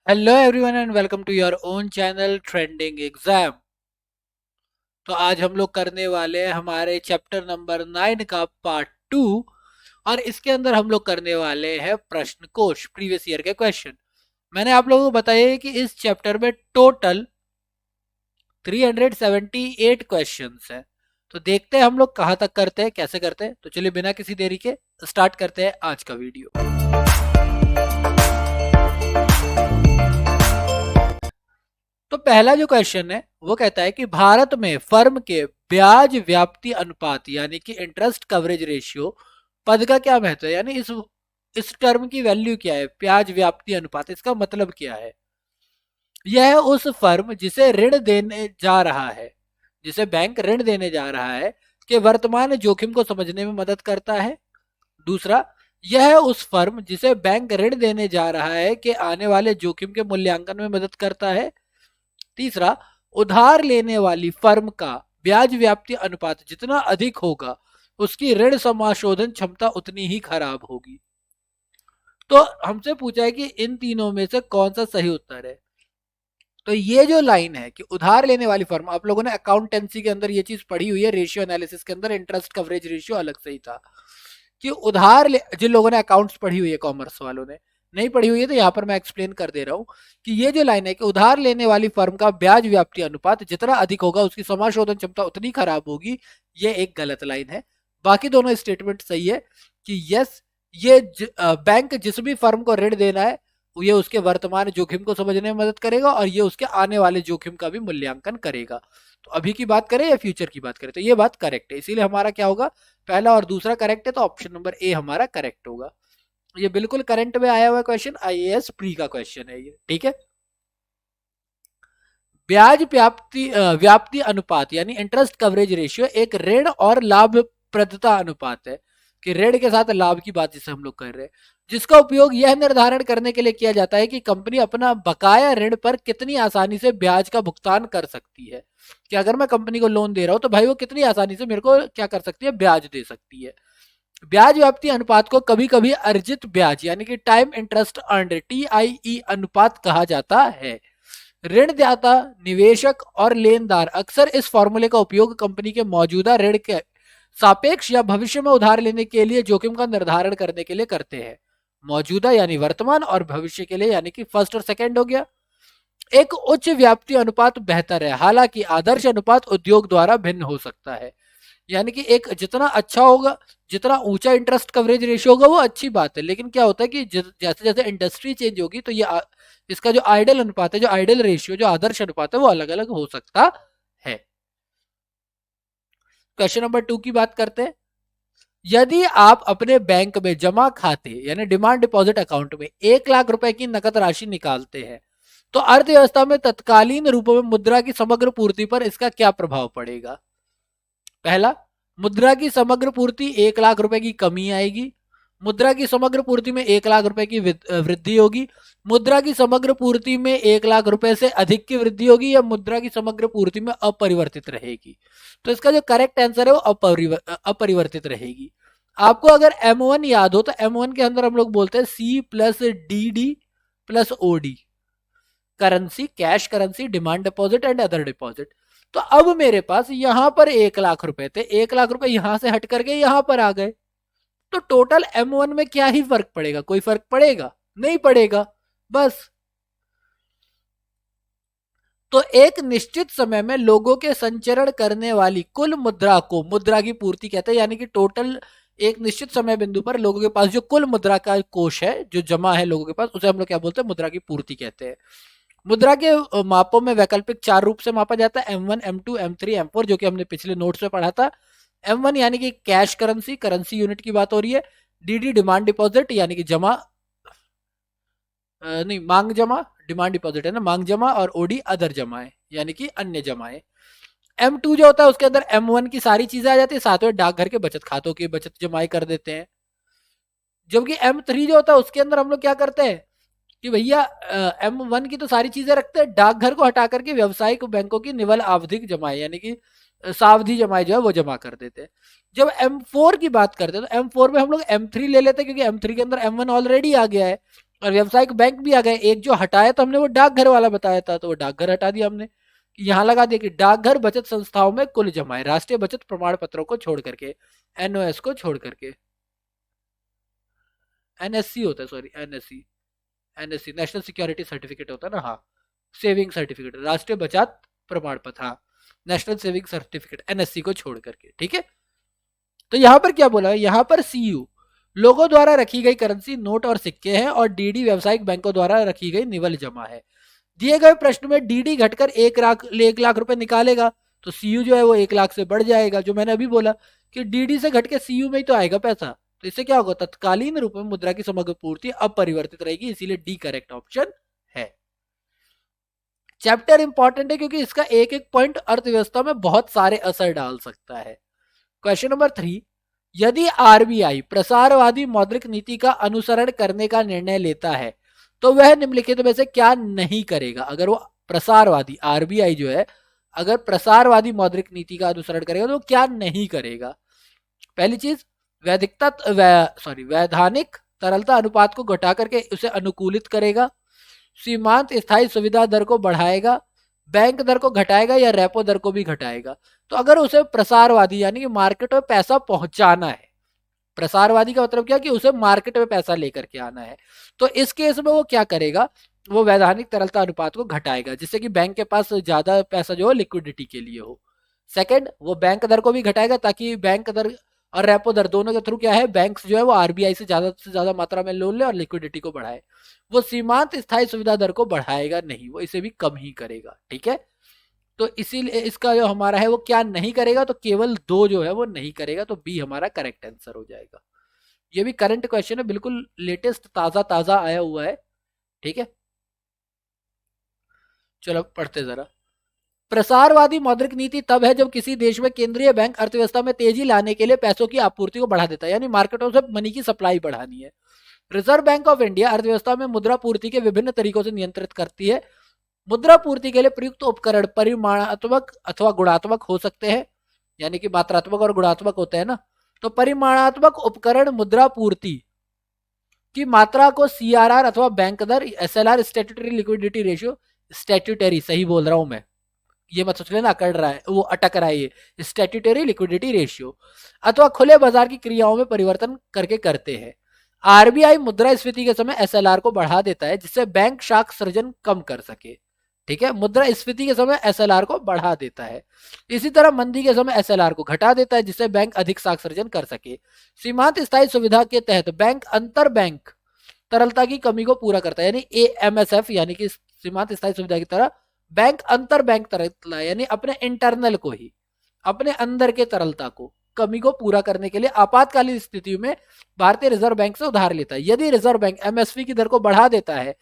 Hello everyone and welcome to your own channel trending exam. तो आज हम लोग करने वाले हैं हमारे चैप्टर नंबर 9 का पार्ट 2। और इसके अंदर हम लोग करने वाले हैं प्रश्न कोश प्रीवियस ईयर के क्वेश्चन। मैंने आप लोगों को बताया है कि इस चैप्टर में टोटल 378 क्वेश्चंस हैं। तो देखते हैं हम लोग कहाँ तक करते हैं, कैसे करते हैं। तो चलिए बिना किसी देरी के स्टार्ट करते हैं आज का वीडियो। तो पहला जो क्वेश्चन है वो कहता है कि भारत में फर्म के ब्याज व्याप्ति अनुपात यानी कि इंटरेस्ट कवरेज रेशियो पद का क्या महत्व है, यानी इस टर्म की वैल्यू क्या है। ब्याज व्याप्ति अनुपात, इसका मतलब क्या है। यह उस फर्म जिसे ऋण देने जा रहा है, जिसे बैंक ऋण देने जा रहा है, के वर्तमान जोखिम को समझने में मदद करता है। दूसरा, यह उस फर्म जिसे बैंक ऋण देने जा रहा है के आने वाले जोखिम के मूल्यांकन में मदद करता है। तीसरा, उधार लेने वाली फर्म का ब्याज व्याप्ति अनुपात जितना अधिक होगा उसकी ऋण समाशोधन क्षमता उतनी ही खराब होगी। तो हमसे पूछा है कि इन तीनों में से कौन सा सही उत्तर है। तो ये जो लाइन है कि उधार लेने वाली फर्म, आप लोगों ने अकाउंटेंसी के अंदर ये चीज पढ़ी हुई है, रेशियो एनालिसिस के अंदर इंटरेस्ट कवरेज रेशियो अलग से ही था कि जिन लोगों ने अकाउंट्स पढ़ी हुई है, कॉमर्स वालों ने नहीं पढ़ी हुई है तो यहां पर मैं एक्सप्लेन कर दे रहा हूं कि ये जो लाइन है कि उधार लेने वाली फर्म का ब्याज व्याप्ति अनुपात जितना अधिक होगा उसकी समाशोधन क्षमता उतनी खराब होगी, ये एक गलत लाइन है। बाकी दोनों स्टेटमेंट सही है कि यस, बैंक जिस भी फर्म को ऋण देना है ये उसके वर्तमान जोखिम को समझने में मदद करेगा और ये उसके आने वाले जोखिम का भी मूल्यांकन करेगा। तो अभी की बात करें या फ्यूचर की बात करें तो ये बात करेक्ट है, इसीलिए हमारा क्या होगा, पहला और दूसरा करेक्ट है, तो ऑप्शन नंबर ए हमारा करेक्ट होगा। ये बिल्कुल करंट में आया हुआ क्वेश्चन, आईएएस प्री का क्वेश्चन है ये, ठीक है। ब्याज व्याप्ति अनुपात यानी इंटरेस्ट कवरेज रेशियो एक ऋण और लाभप्रदता अनुपात है कि ऋण के साथ लाभ की बात जिसे हम लोग कर रहे हैं, जिसका उपयोग यह निर्धारण करने के लिए किया जाता है कि कंपनी अपना बकाया ऋण पर कितनी आसानी से ब्याज का भुगतान कर सकती है। कि अगर मैं कंपनी को लोन दे रहा हूं तो भाई वो कितनी आसानी से मेरे को क्या कर सकती है, ब्याज दे सकती है। ब्याज व्याप्ति अनुपात को कभी कभी अर्जित ब्याज यानी कि टाइम इंटरेस्ट अर्न्ड TIE अनुपात कहा जाता है। ऋणदाता, निवेशक और लेनदार अक्सर इस फॉर्मूले का उपयोग कंपनी के मौजूदा ऋण के सापेक्ष या भविष्य में उधार लेने के लिए जोखिम का निर्धारण करने के लिए करते हैं। मौजूदा यानी वर्तमान और भविष्य के लिए यानी कि फर्स्ट और सेकंड हो गया। एक उच्च व्याप्ति अनुपात बेहतर है, हालांकि आदर्श अनुपात उद्योग द्वारा भिन्न हो सकता है। यानी कि एक जितना अच्छा होगा, जितना ऊंचा इंटरेस्ट कवरेज रेशियो होगा वो अच्छी बात है, लेकिन क्या होता है कि जैसे जैसे इंडस्ट्री चेंज होगी तो ये इसका जो आइडल अनुपात है, जो आइडल रेशियो, जो आदर्श अनुपात है वो अलग अलग हो सकता है। क्वेश्चन नंबर 2 की बात करते हैं। यदि आप अपने बैंक में जमा खाते यानी डिमांड डिपॉजिट अकाउंट में 1 लाख रुपए की नकद राशि निकालते हैं तो अर्थव्यवस्था में तत्कालीन रूपों में मुद्रा की समग्र पूर्ति पर इसका क्या प्रभाव पड़ेगा। पहला, मुद्रा की समग्र पूर्ति 1 लाख रुपए की कमी आएगी। मुद्रा की समग्र पूर्ति में 1 लाख रुपए की वृद्धि होगी। मुद्रा की समग्र पूर्ति में 1 लाख रुपए से अधिक की वृद्धि होगी या मुद्रा की समग्र पूर्ति में अपरिवर्तित रहेगी। तो इसका जो करेक्ट आंसर है वो अपरिवर्तित रहेगी। आपको अगर M1 याद हो तो M1 के अंदर हम लोग बोलते हैं C+DD+OD, currency, cash currency, demand deposit and other deposit. तो अब मेरे पास यहां पर 1 लाख रुपए थे, 1 लाख रुपए यहां से हट करके यहां पर आ गए, तो टोटल M1 में क्या ही फर्क पड़ेगा, कोई फर्क पड़ेगा नहीं पड़ेगा बस। तो एक निश्चित समय में लोगों के संचरण करने वाली कुल मुद्रा को मुद्रा की पूर्ति कहते हैं, यानी कि टोटल एक निश्चित समय बिंदु पर लोगों के पास जो कुल मुद्रा का कोष है जो जमा है लोगों के पास, उसे हम लोग क्या बोलते हैं, मुद्रा की पूर्ति कहते हैं। मुद्रा के मापों में वैकल्पिक 4 रूप से मापा जाता है, M1, M2, M3, M4, जो कि हमने पिछले नोट्स में पढ़ा था। M1 यानी कि कैश करेंसी, करेंसी यूनिट की बात हो रही है। DD डिमांड डिपॉजिट यानी कि जमा, नहीं मांग जमा, डिमांड डिपॉजिट है ना, मांग जमा, और OD अदर जमाएं यानी कि अन्य जमाएं। M2 जो होता है उसके अंदर M1 की सारी चीजें आ जाती है, साथ में डाकघर के बचत खातों की बचत जमाई कर देते हैं। जबकि M3 जो होता है उसके अंदर हम लोग क्या करते हैं कि भैया M1 की तो सारी चीजें रखते हैं, डाकघर को हटा करके व्यावसायिक बैंकों की निवल आवधिक जमाएं यानी कि सावधि जमाएं जो है वो जमा कर देते हैं। जब M4 की बात करते हैं तो M4 में हम लोग M3 ले लेते हैं क्योंकि M3 के अंदर M1 ऑलरेडी आ गया है, और व्यावसायिक बैंक भी आ गए। एक जो हटाया तो हमने वो डाकघर वाला बताया था, तो वो डाकघर हटा दिया हमने। यहाँ लगा दिया कि डाकघर बचत संस्थाओं में कुल जमा है, राष्ट्रीय बचत प्रमाण पत्रों को छोड़ करके, एनओएस को छोड़ करके, एनएससी होता है, sorry NSC, NSC national security certificate होता है ना, हाँ सेविंग सर्टिफिकेट, राष्ट्रीय बचत प्रमाण पत्र, हाँ नेशनल सेविंग सर्टिफिकेट, एनएससी को छोड़ करके, ठीक है। तो यहां पर क्या बोला है, यहां पर सीयू लोगों द्वारा रखी गई करेंसी नोट और सिक्के हैं, और डीडी व्यावसायिक बैंकों द्वारा रखी गई निवल जमा है। दिए गए प्रश्न में डीडी घटकर 1 लाख रुपए निकालेगा, तो सीयू जो है वो 1 लाख से बढ़ जाएगा, जो मैंने अभी बोला कि डीडी से घट के सीयू में ही तो आएगा पैसा। तो इससे क्या होगा, तत्कालीन रूप में मुद्रा की समग्र पूर्ति अपरिवर्तित रहेगी, इसीलिए डी करेक्ट ऑप्शन है। चैप्टर इंपॉर्टेंट है क्योंकि इसका एक एक पॉइंट अर्थव्यवस्था में बहुत सारे असर डाल सकता है। क्वेश्चन नंबर 3, यदि आरबीआई प्रसारवादी मौद्रिक नीति का अनुसरण करने का निर्णय लेता है तो वह निम्नलिखित में से क्या नहीं करेगा। अगर वो प्रसारवादी, आरबीआई जो है अगर प्रसारवादी मौद्रिक नीति का अनुसरण करेगा तो वो क्या नहीं करेगा। पहली चीज, वैधानिक तरलता अनुपात को घटा करके उसे अनुकूलित करेगा, सीमांत स्थायी सुविधा दर को बढ़ाएगा, बैंक दर को घटाएगा या रेपो दर को भी घटाएगा। तो अगर उसे प्रसारवादी यानी कि मार्केट में पैसा पहुंचाना है, प्रसारवादी का मतलब क्या कि उसे मार्केट में पैसा लेकर के आना है, तो इस केस में वो क्या करेगा, वो वैधानिक तरलता अनुपात को घटाएगा, जिससे कि बैंक के पास ज्यादा पैसा जो है लिक्विडिटी के लिए हो। सेकंड, वो बैंक दर को भी घटाएगा ताकि बैंक दर और रेपो दर दोनों के थ्रू क्या है, बैंक्स जो है वो आरबीआई से ज्यादा मात्रा में लोन ले और लिक्विडिटी को बढ़ाए। वो सीमांत स्थायी सुविधा दर को बढ़ाएगा नहीं, वो इसे भी कम ही करेगा, ठीक है। तो इसीलिए इसका जो हमारा है वो क्या नहीं करेगा, तो केवल दो जो है वो नहीं करेगा, तो बी हमारा करेक्ट आंसर हो जाएगा। ये भी करंट क्वेश्चन है, बिल्कुल लेटेस्ट ताजा ताजा आया हुआ है, ठीक है। चलो पढ़ते जरा। प्रसारवादी मौद्रिक नीति तब है जब किसी देश में केंद्रीय बैंक अर्थव्यवस्था में तेजी लाने के लिए पैसों की आपूर्ति को बढ़ा देता है, यानी मार्केटों से मनी की सप्लाई बढ़ानी है। रिजर्व बैंक ऑफ इंडिया अर्थव्यवस्था में मुद्रा पूर्ति के विभिन्न तरीकों से नियंत्रित करती है। मुद्रा पूर्ति के लिए प्रयुक्त उपकरण परिमाणात्मक अथवा गुणात्मक हो सकते हैं, यानी कि मात्रात्मक और गुणात्मक होते हैं ना। तो परिमाणात्मक उपकरण मुद्रा पूर्ति की मात्रा को सीआरआर अथवा बैंक दर, SLR statutory liquidity ratio, statutory सही बोल रहा हूं मैं, ये मत सोच लेना अकड़ रहा है, वो अटक रहा है, ये स्टैट्यूटरी लिक्विडिटी रेशियो अथवा खुले बाजार की क्रियाओं में परिवर्तन करके करते हैं। आरबीआई मुद्रास्फीति के समय एसएलआर को बढ़ा देता है जिससे बैंक शाख सृजन कम कर सके, ठीक है। मुद्रास्फीति के समय एसएलआर को बढ़ा देता है। इसी तरह मंदी के समय एसएलआर को घटा देता है जिससे बैंक अधिक शाख सृजन कर सके। सीमांत स्थायी सुविधा के तहत बैंक अंतर बैंक तरलता की कमी को पूरा करता है, यानी एएमएसएफ यानी कि सीमांत स्थायी सुविधा की तरह बैंक अंतर बैंक तरलता यानी अपने इंटरनल को ही, अपने अंदर के तरलता को कमी को पूरा करने के लिए आपातकालीन स्थिति में भारतीय रिजर्व बैंक से उधार लेता है। यदि रिजर्व बैंक एमएसपी की दर को बढ़ा देता है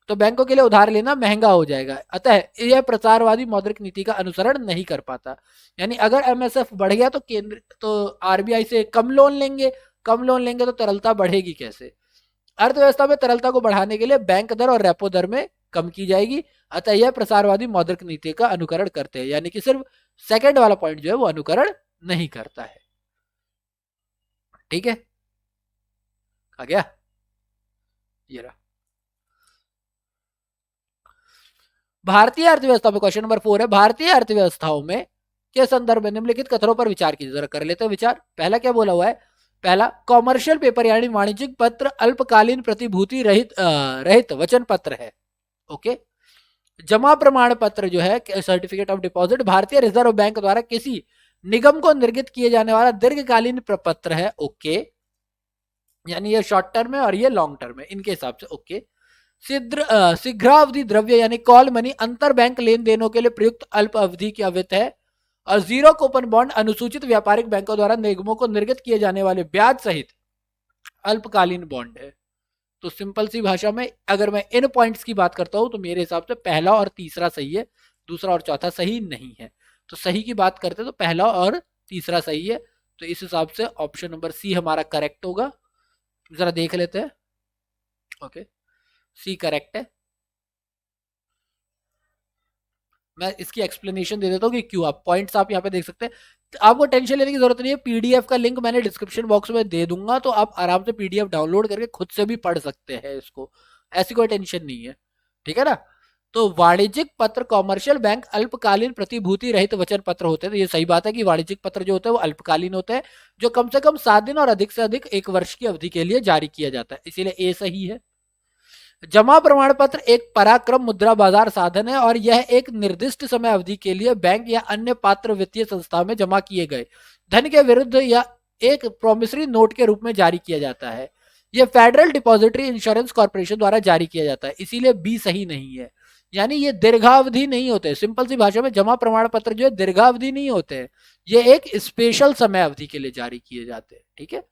तो बैंकों के लिए उधार लेना महंगा हो जाएगा, अतः यह प्रसारवादी मौद्रिक नीति का अनुसरण नहीं कर पाता। यानी अगर एमएसएफ बढ़ गया तो केंद्र तो आरबीआई से कम लोन लेंगे, कम लोन लेंगे तो तरलता बढ़ेगी कैसे। अर्थव्यवस्था में तरलता को बढ़ाने के लिए बैंक दर और रेपो दर में कम की जाएगी, अतः यह प्रसारवादी मौद्रिक नीति का अनुकरण करते हैं, यानी कि सिर्फ सेकंड वाला पॉइंट जो है वो अनुकरण नहीं करता है, ठीक है। आ गया ये रहा। भारतीय अर्थव्यवस्था में क्वेश्चन नंबर 4 है, भारतीय अर्थव्यवस्थाओं में के संदर्भ में निम्नलिखित कथनों पर विचार कीजिए। जरा कर लेते हैं विचार। पहला क्या बोला हुआ है, पहला कॉमर्शियल पेपर यानी वाणिज्यिक पत्र अल्पकालीन प्रतिभूति रहित वचन पत्र है, ओके। जमा प्रमाण पत्र जो है सर्टिफिकेट ऑफ डिपॉजिट भारतीय रिजर्व बैंक द्वारा किसी निगम को निर्गत किए जाने वाला दीर्घकालीन प्रपत्र है, ओके, यानी ये शॉर्ट टर्म है और ये लॉन्ग टर्म है इनके हिसाब से, ओके। शीघ्रावधि द्रव्य यानी कॉल मनी अंतर बैंक लेन देनों के लिए प्रयुक्त अल्प अवधि की वित्त है। और जीरो कूपन बॉन्ड अनुसूचित व्यापारिक बैंकों द्वारा निगमों को निर्गत किए जाने वाले ब्याज सहित अल्पकालीन बॉन्ड है। तो सिंपल सी भाषा में अगर मैं इन पॉइंट्स की बात करता हूं तो मेरे हिसाब से पहला और तीसरा सही है, दूसरा और चौथा सही नहीं है। तो सही की बात करते तो पहला और तीसरा सही है, तो इस हिसाब से ऑप्शन नंबर सी हमारा करेक्ट होगा। जरा देख लेते हैं, ओके, सी करेक्ट है। मैं इसकी एक्सप्लेनेशन दे देता हूँ कि क्यों। आप पॉइंट्स आप यहाँ पे देख सकते हैं, तो आपको टेंशन लेने की जरूरत नहीं है, पीडीएफ का लिंक मैंने डिस्क्रिप्शन बॉक्स में दे दूंगा, तो आप आराम से पीडीएफ डाउनलोड करके खुद से भी पढ़ सकते हैं इसको, ऐसी कोई टेंशन नहीं है, ठीक है ना। तो वाणिज्यिक पत्र कॉमर्शियल बैंक अल्पकालीन प्रतिभूति रहित वचन पत्र होते हैं। तो ये सही बात है कि वाणिज्यिक पत्र जो होते हैं वो अल्पकालीन होते हैं, जो कम से कम 7 दिन और अधिक से अधिक 1 वर्ष की अवधि के लिए जारी किया जाता है, इसीलिए ए सही है। जमा प्रमाण पत्र एक पराक्रम मुद्रा बाजार साधन है और यह एक निर्दिष्ट समय अवधि के लिए बैंक या अन्य पात्र वित्तीय संस्था में जमा किए गए धन के विरुद्ध या एक प्रोमिसरी नोट के रूप में जारी किया जाता है। यह फेडरल डिपॉजिटरी इंश्योरेंस कॉर्पोरेशन द्वारा जारी किया जाता है, इसीलिए बी सही नहीं है। यानी ये दीर्घावधि नहीं होते, सिंपल सी भाषा में जमा प्रमाण पत्र जो है दीर्घावधि नहीं होते हैं, ये एक स्पेशल समय अवधि के लिए जारी किए जाते हैं, ठीक है।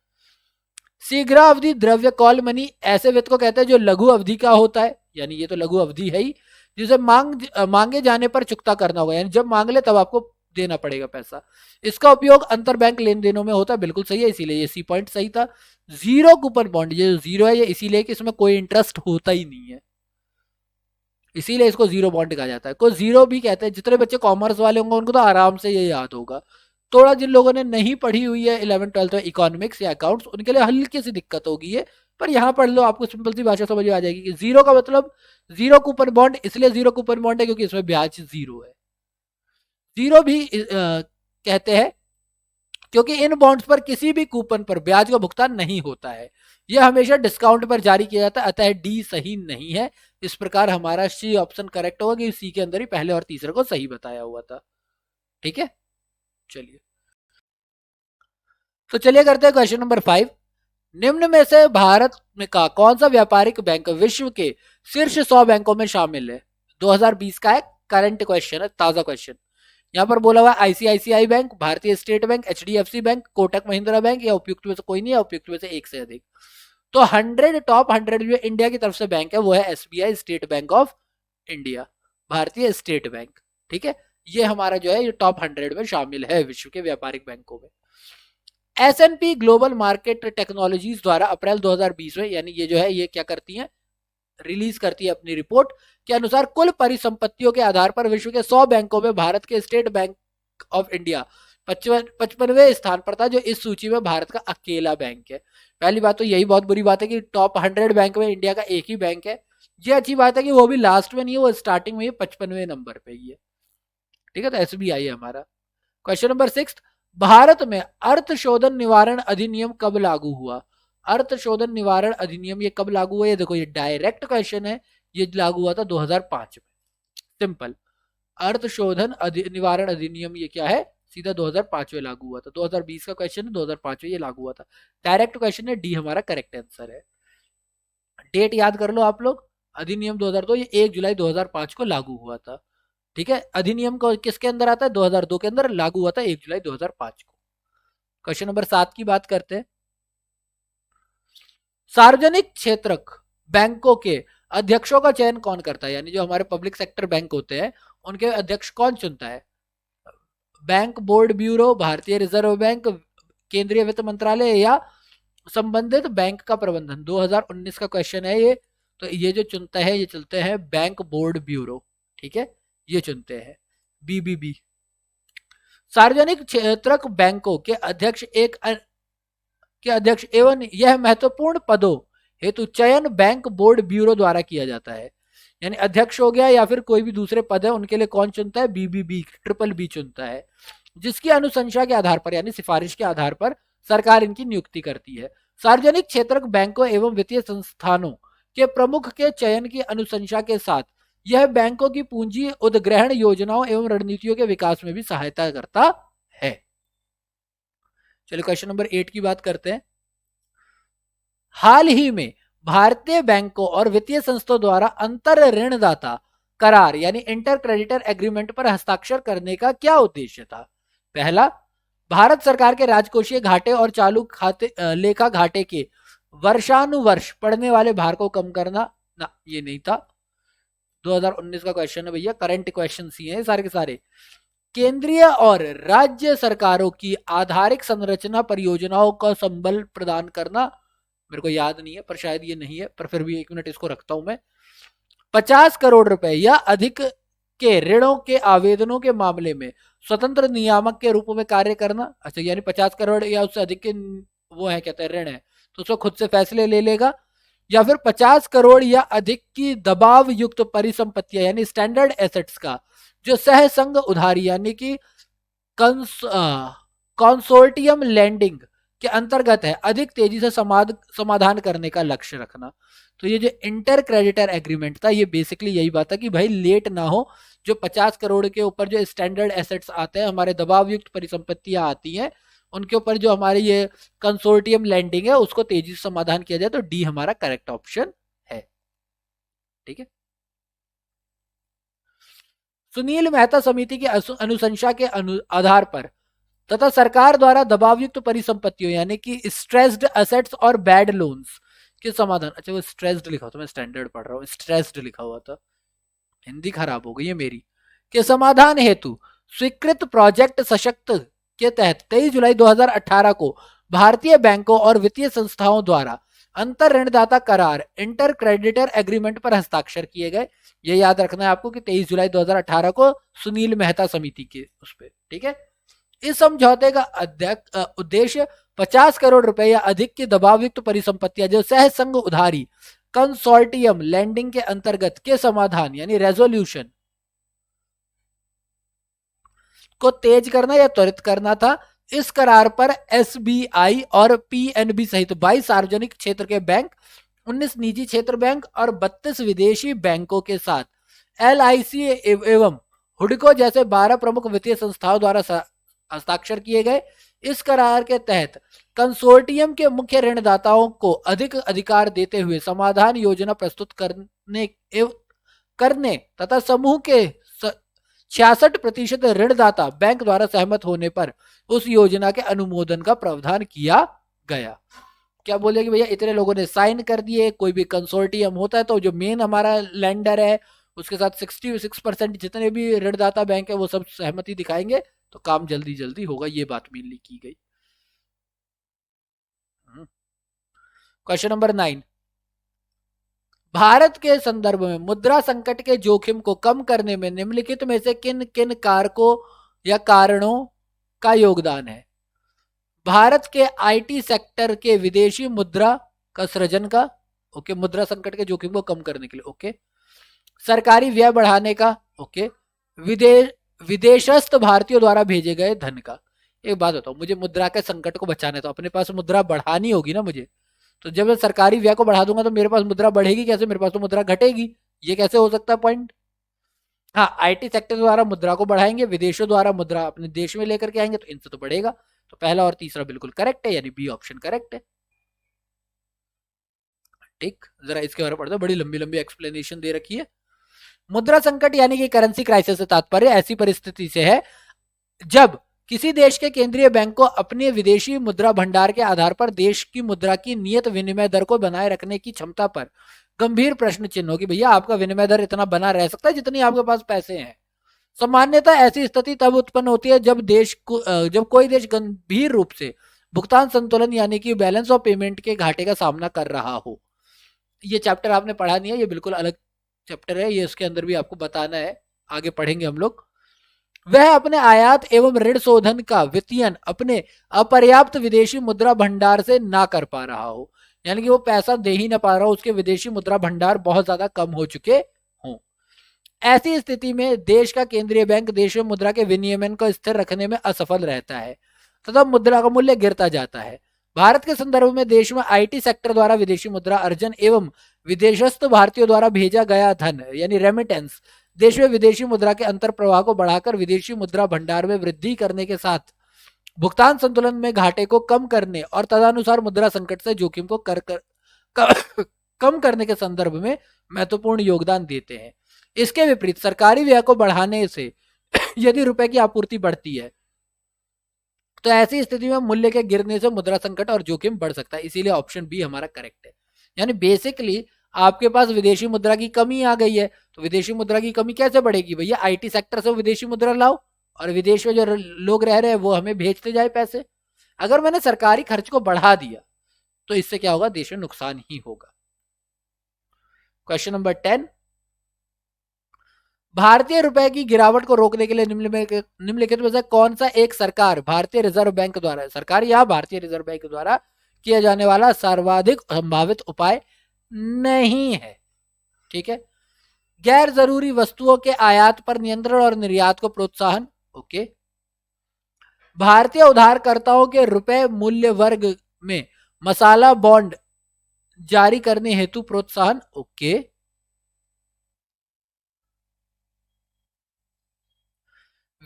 शीघ्रावधि द्रव्य कॉल मनी ऐसे वित्त को कहते हैं जो लघु अवधि का होता है, यानी ये तो लघु अवधि है ही, जिसे मांगे जाने पर चुकता करना होगा, यानी जब मांग ले तब आपको देना पड़ेगा पैसा। इसका उपयोग अंतर बैंक लेन देनों में होता है, बिल्कुल सही है, इसीलिए ये सी पॉइंट सही था। जीरो कूपन बॉन्ड, ये जीरो है ये इसीलिए कि इसमें कोई इंटरेस्ट होता ही नहीं है, इसीलिए इसको जीरो बॉन्ड कहा जाता है। कोई जीरो भी कहते हैं, जितने बच्चे कॉमर्स वाले होंगे उनको तो आराम से ये याद होगा। थोड़ा जिन लोगों ने नहीं पढ़ी हुई है 11th-12th में इकोनॉमिक्स या अकाउंट्स, उनके लिए हल्की सी दिक्कत होगी है, पर यहाँ पढ़ लो, आपको सिंपल सी भाषा समझ में आ जाएगी कि जीरो का मतलब जीरो कूपन बॉन्ड, इसलिए जीरो कूपन बॉन्ड है क्योंकि इसमें ब्याज जीरो है। जीरो भी कहते हैं क्योंकि इन बॉन्ड्स पर किसी भी कूपन पर ब्याज का भुगतान नहीं होता है, यह हमेशा डिस्काउंट पर जारी किया जाता है, अतः डी सही नहीं है। इस प्रकार हमारा सी ऑप्शन करेक्ट होगा कि सी के अंदर ही पहले और तीसरे को सही बताया हुआ था, ठीक है। चलिए, तो चलिए करते हैं क्वेश्चन नंबर 5। निम्न में से भारत में का कौन सा व्यापारिक बैंक विश्व के शीर्ष 100 बैंकों में शामिल है? 2020 का है, करंट क्वेश्चन है, ताजा क्वेश्चन। यहां पर बोला हुआ आईसीआईसीआई बैंक, भारतीय state bank, HDFC bank, Kotak Mahindra bank, या उपयुक्त में से कोई नहीं है, उपयुक्त में से एक से अधिक। तो 100 टॉप 100 जो इंडिया की तरफ से बैंक है वो है SBI, state bank of India, भारतीय स्टेट बैंक, ठीक है। ये हमारा जो है ये टॉप 100 में शामिल है विश्व के व्यापारिक बैंकों में। एसएनपी ग्लोबल मार्केट टेक्नोलॉजीज द्वारा अप्रैल 2020 में, यानी ये जो है ये क्या करती है, रिलीज करती है अपनी रिपोर्ट के अनुसार कुल परिसंपत्तियों के आधार पर विश्व के 100 बैंकों में भारत के स्टेट बैंक ऑफ इंडिया 55वें स्थान पर था, जो इस सूची में भारत का अकेला बैंक है। पहली बात तो यही बहुत बुरी बात है कि टॉप 100 बैंक में इंडिया का एक ही बैंक है। ये अच्छी बात है कि वो भी लास्ट में नहीं है, वो स्टार्टिंग में 55वें नंबर पे ही है, ठीक है। तो एसबीआई है हमारा। क्वेश्चन नंबर 6, भारत में अर्थ शोधन निवारण अधिनियम कब लागू हुआ? अर्थ शोधन निवारण अधिनियम ये कब लागू हुआ? ये देखो, ये डायरेक्ट क्वेश्चन है, ये लागू हुआ था 2005 में, सिंपल। अर्थ शोधन निवारण अधिनियम ये क्या है, सीधा 2005 में लागू हुआ था। 2020 का क्वेश्चन है, 2005 में ये लागू हुआ था, डायरेक्ट क्वेश्चन है, डी हमारा करेक्ट आंसर है। डेट याद कर लो आप लोग, अधिनियम 2002 ये 1 जुलाई 2005 को लागू हुआ था, ठीक है। अधिनियम को किसके अंदर आता है? 2002 के अंदर, लागू हुआ था 1 जुलाई 2005 को। क्वेश्चन नंबर 7 की बात करते हैं। सार्वजनिक क्षेत्र बैंकों के अध्यक्षों का चयन कौन करता है? यानी जो हमारे पब्लिक सेक्टर बैंक होते हैं उनके अध्यक्ष कौन चुनता है? बैंक बोर्ड ब्यूरो, भारतीय रिजर्व बैंक, केंद्रीय वित्त मंत्रालय, या संबंधित बैंक का प्रबंधन? 2019 का क्वेश्चन है ये। तो ये जो चुनता है, ये चलते हैं बैंक बोर्ड ब्यूरो, ठीक है, ये चुनते हैं, बीबीबी। सार्वजनिक क्षेत्र बैंकों के अध्यक्ष एवं यह महत्वपूर्ण पदों हेतु चयन बैंक बोर्ड ब्यूरो द्वारा किया जाता है। यानी अध्यक्ष हो गया या फिर कोई भी दूसरे पद है, उनके लिए कौन चुनता है? बीबीबी, ट्रिपल बी चुनता है, जिसकी अनुशंसा के आधार पर यानी सिफारिश के आधार पर सरकार इनकी नियुक्ति करती है। सार्वजनिक क्षेत्र बैंकों एवं वित्तीय संस्थानों के प्रमुख के चयन की अनुशंसा के साथ यह बैंकों की पूंजी उद्ग्रहण योजनाओं एवं रणनीतियों के विकास में भी सहायता करता है। चलिए क्वेश्चन नंबर 8 की बात करते हैं। हाल ही में भारतीय बैंकों और वित्तीय संस्थाओं द्वारा अंतर ऋणदाता करार यानी इंटर क्रेडिटर एग्रीमेंट पर हस्ताक्षर करने का क्या उद्देश्य था? पहला, भारत सरकार के राजकोषीय घाटे और चालू खाते लेखा घाटे के वर्षानुवर्ष पड़ने वाले भार को कम करना। ना, ये नहीं था। 2019 का क्वेश्चन है भैया, करंट क्वेश्चन ही है सारे के सारे। केंद्रीय और राज्य सरकारों की आधारिक संरचना परियोजनाओं का संबल प्रदान करना। मेरे को याद नहीं है पर शायद ये नहीं है, पर फिर भी 1 मिनट इसको रखता हूं मैं। 50 करोड़ रुपए या अधिक के ऋणों के आवेदनों के मामले में स्वतंत्र नियामक के रूप में कार्य करना। अच्छा, यानी 50 करोड़ या उससे अधिक के वो है, कहते हैं ऋण है, तो उसको खुद से फैसले ले लेगा। या फिर 50 करोड़ या अधिक की दबाव युक्त परिसंपत्तियां यानी स्टैंडर्ड एसेट्स का जो सहसंग उधारी यानी कि कंसोर्टियम लैंडिंग के अंतर्गत है अधिक तेजी से समाधान करने का लक्ष्य रखना। तो ये जो इंटर क्रेडिटर एग्रीमेंट था ये बेसिकली यही बात है कि भाई लेट ना हो, जो 50 करोड़ के ऊपर जो स्टैंडर्ड एसेट्स आते हैं, हमारे दबाव युक्त परिसंपत्तियां आती हैं, उनके ऊपर जो हमारी ये कंसोर्टियम लैंडिंग है उसको तेजी से समाधान किया जाए। तो डी हमारा करेक्ट ऑप्शन है। ठीक है। सुनील मेहता समिति की अनुशंसा के आधार पर तथा सरकार द्वारा दबावयुक्त परिसंपत्तियों यानी कि स्ट्रेस्ड एसेट्स और बैड लोन्स के समाधान, अच्छा वो स्ट्रेस्ड लिखा था, मैं स्टैंडर्ड पढ़ रहा हूँ, स्ट्रेस्ड लिखा हुआ था, हिंदी खराब हो गई है मेरी, के समाधान हेतु स्वीकृत प्रोजेक्ट सशक्त के तहत 23 जुलाई 2018 को भारतीय बैंकों और वित्तीय संस्थाओं द्वारा अंतर ऋणदाता करार इंटर क्रेडिटर एग्रीमेंट पर हस्ताक्षर किए गए। ये याद रखना है आपको कि 23 जुलाई 2018 को सुनील मेहता समिति के उस पर। ठीक है। इस समझौते का उद्देश्य 50 करोड़ रुपए या अधिक की दबावयुक्त परिसंपत्तियां जो सहसंग उधारी कंसोर्टियम लैंडिंग के अंतर्गत के समाधान यानी रेजोल्यूशन को तेज करना या त्वरित करना था। इस करार पर एसबीआई और पीएनबी सहित 22 सार्वजनिक क्षेत्र के बैंक, 19 निजी क्षेत्र बैंक और 32 विदेशी बैंकों के साथ एलआईसी एवं हुडको जैसे 12 प्रमुख वित्तीय संस्थाओं द्वारा हस्ताक्षर किए गए। इस करार के तहत कंसोर्टियम के मुख्य ऋणदाताओं को अधिक अधिकार देते हुए समाधान योजना प्रस्तुत करने तथा समूह के 66% ऋणदाता बैंक द्वारा सहमत होने पर उस योजना के अनुमोदन का प्रावधान किया गया। क्या बोले कि भैया इतने लोगों ने साइन कर दिए, कोई भी कंसोर्टियम होता है तो जो मेन हमारा लैंडर है उसके साथ 66% जितने भी ऋणदाता बैंक है वो सब सहमति दिखाएंगे तो काम जल्दी जल्दी होगा। ये बात मेनली की गई। क्वेश्चन नंबर 9, भारत के संदर्भ में मुद्रा संकट के जोखिम को कम करने में निम्नलिखित में से किन किन कारकों या कारणों का योगदान है। भारत के आईटी सेक्टर के विदेशी मुद्रा का सृजन का, ओके, मुद्रा संकट के जोखिम को कम करने के लिए, ओके, सरकारी व्यय बढ़ाने का, ओके, विदेशस्थ भारतीयों द्वारा भेजे गए धन का। एक बात बताओ, मुझे मुद्रा के संकट को बचाना है तो अपने पास मुद्रा बढ़ानी होगी ना मुझे, तो जब मैं सरकारी व्यय को बढ़ा दूंगा तो मेरे पास मुद्रा बढ़ेगी कैसे, मेरे पास तो मुद्रा घटेगी। ये कैसे हो सकता है पॉइंट। हाँ, आईटी सेक्टर द्वारा मुद्रा को बढ़ाएंगे, विदेशों द्वारा मुद्रा अपने देश में लेकर के आएंगे तो इनसे तो बढ़ेगा। तो पहला और तीसरा बिल्कुल करेक्ट है, यानी बी ऑप्शन करेक्ट है। ठीक, जरा इसके बारे में पढ़ते, बड़ी लंबी लंबी एक्सप्लेनेशन दे रखी है। मुद्रा संकट यानी कि करेंसी क्राइसिस से तात्पर्य ऐसी परिस्थिति से है जब किसी देश के केंद्रीय बैंक को अपने विदेशी मुद्रा भंडार के आधार पर देश की मुद्रा की नियत विनिमय दर को बनाए रखने की क्षमता पर गंभीर प्रश्न चिन्ह हो कि भैया आपका विनिमय दर इतना बना रह सकता है जितनी आपके पास पैसे हैं। सामान्यतः ऐसी स्थिति तब उत्पन्न होती है जब कोई देश गंभीर रूप से भुगतान संतुलन यानी कि बैलेंस ऑफ पेमेंट के घाटे का सामना कर रहा हो। ये चैप्टर आपने पढ़ा नहीं है, ये बिल्कुल अलग चैप्टर है, ये इसके अंदर भी आपको बताना है, आगे पढ़ेंगे हम लोग। वह अपने आयात एवं ऋण शोधन का वित्तीयन अपने अपर्याप्त विदेशी मुद्रा भंडार से ना कर पा रहा हो, यानी कि वो पैसा दे ही ना पा रहा हो, उसके विदेशी मुद्रा भंडार बहुत ज्यादा कम हो चुके हों। ऐसी स्थिति में देश का केंद्रीय बैंक देश में मुद्रा के विनियमन को स्थिर रखने में असफल रहता है तथा मुद्रा का मूल्य गिरता जाता है। भारत के संदर्भ में देश में आईटी सेक्टर द्वारा विदेशी मुद्रा अर्जन एवं विदेशस्थ भारतीयों द्वारा भेजा गया धन यानी रेमिटेंस देश में विदेशी मुद्रा के अंतर प्रवाह को बढ़ाकर विदेशी मुद्रा भंडार में वृद्धि करने के साथ भुगतान संतुलन में घाटे को कम करने और तदनुसार मुद्रा संकट से जोखिम को कम करने के संदर्भ में महत्वपूर्ण योगदान देते हैं। इसके विपरीत सरकारी व्यय को बढ़ाने से यदि रुपए की आपूर्ति बढ़ती है तो ऐसी स्थिति में मूल्य के गिरने से मुद्रा संकट और जोखिम बढ़ सकता है। इसीलिए ऑप्शन बी हमारा करेक्ट है। यानी बेसिकली आपके पास विदेशी मुद्रा की कमी आ गई है, तो विदेशी मुद्रा की कमी कैसे बढ़ेगी भैया, आईटी सेक्टर से विदेशी मुद्रा लाओ और विदेश में जो लोग रह रहे हैं वो हमें भेजते जाए पैसे। अगर मैंने सरकारी खर्च को बढ़ा दिया तो इससे क्या होगा, देश में नुकसान ही होगा। क्वेश्चन नंबर 10, भारतीय रुपए की गिरावट को रोकने के लिए निम्नलिखित में से कौन सा एक सरकार भारतीय रिजर्व बैंक द्वारा, सरकार या भारतीय रिजर्व बैंक द्वारा किया जाने वाला सर्वाधिक संभावित उपाय नहीं है। ठीक है। गैर जरूरी वस्तुओं के आयात पर नियंत्रण और निर्यात को प्रोत्साहन। ओके। भारतीय उधारकर्ताओं के रुपए मूल्य वर्ग में मसाला बॉन्ड जारी करने हेतु प्रोत्साहन। ओके।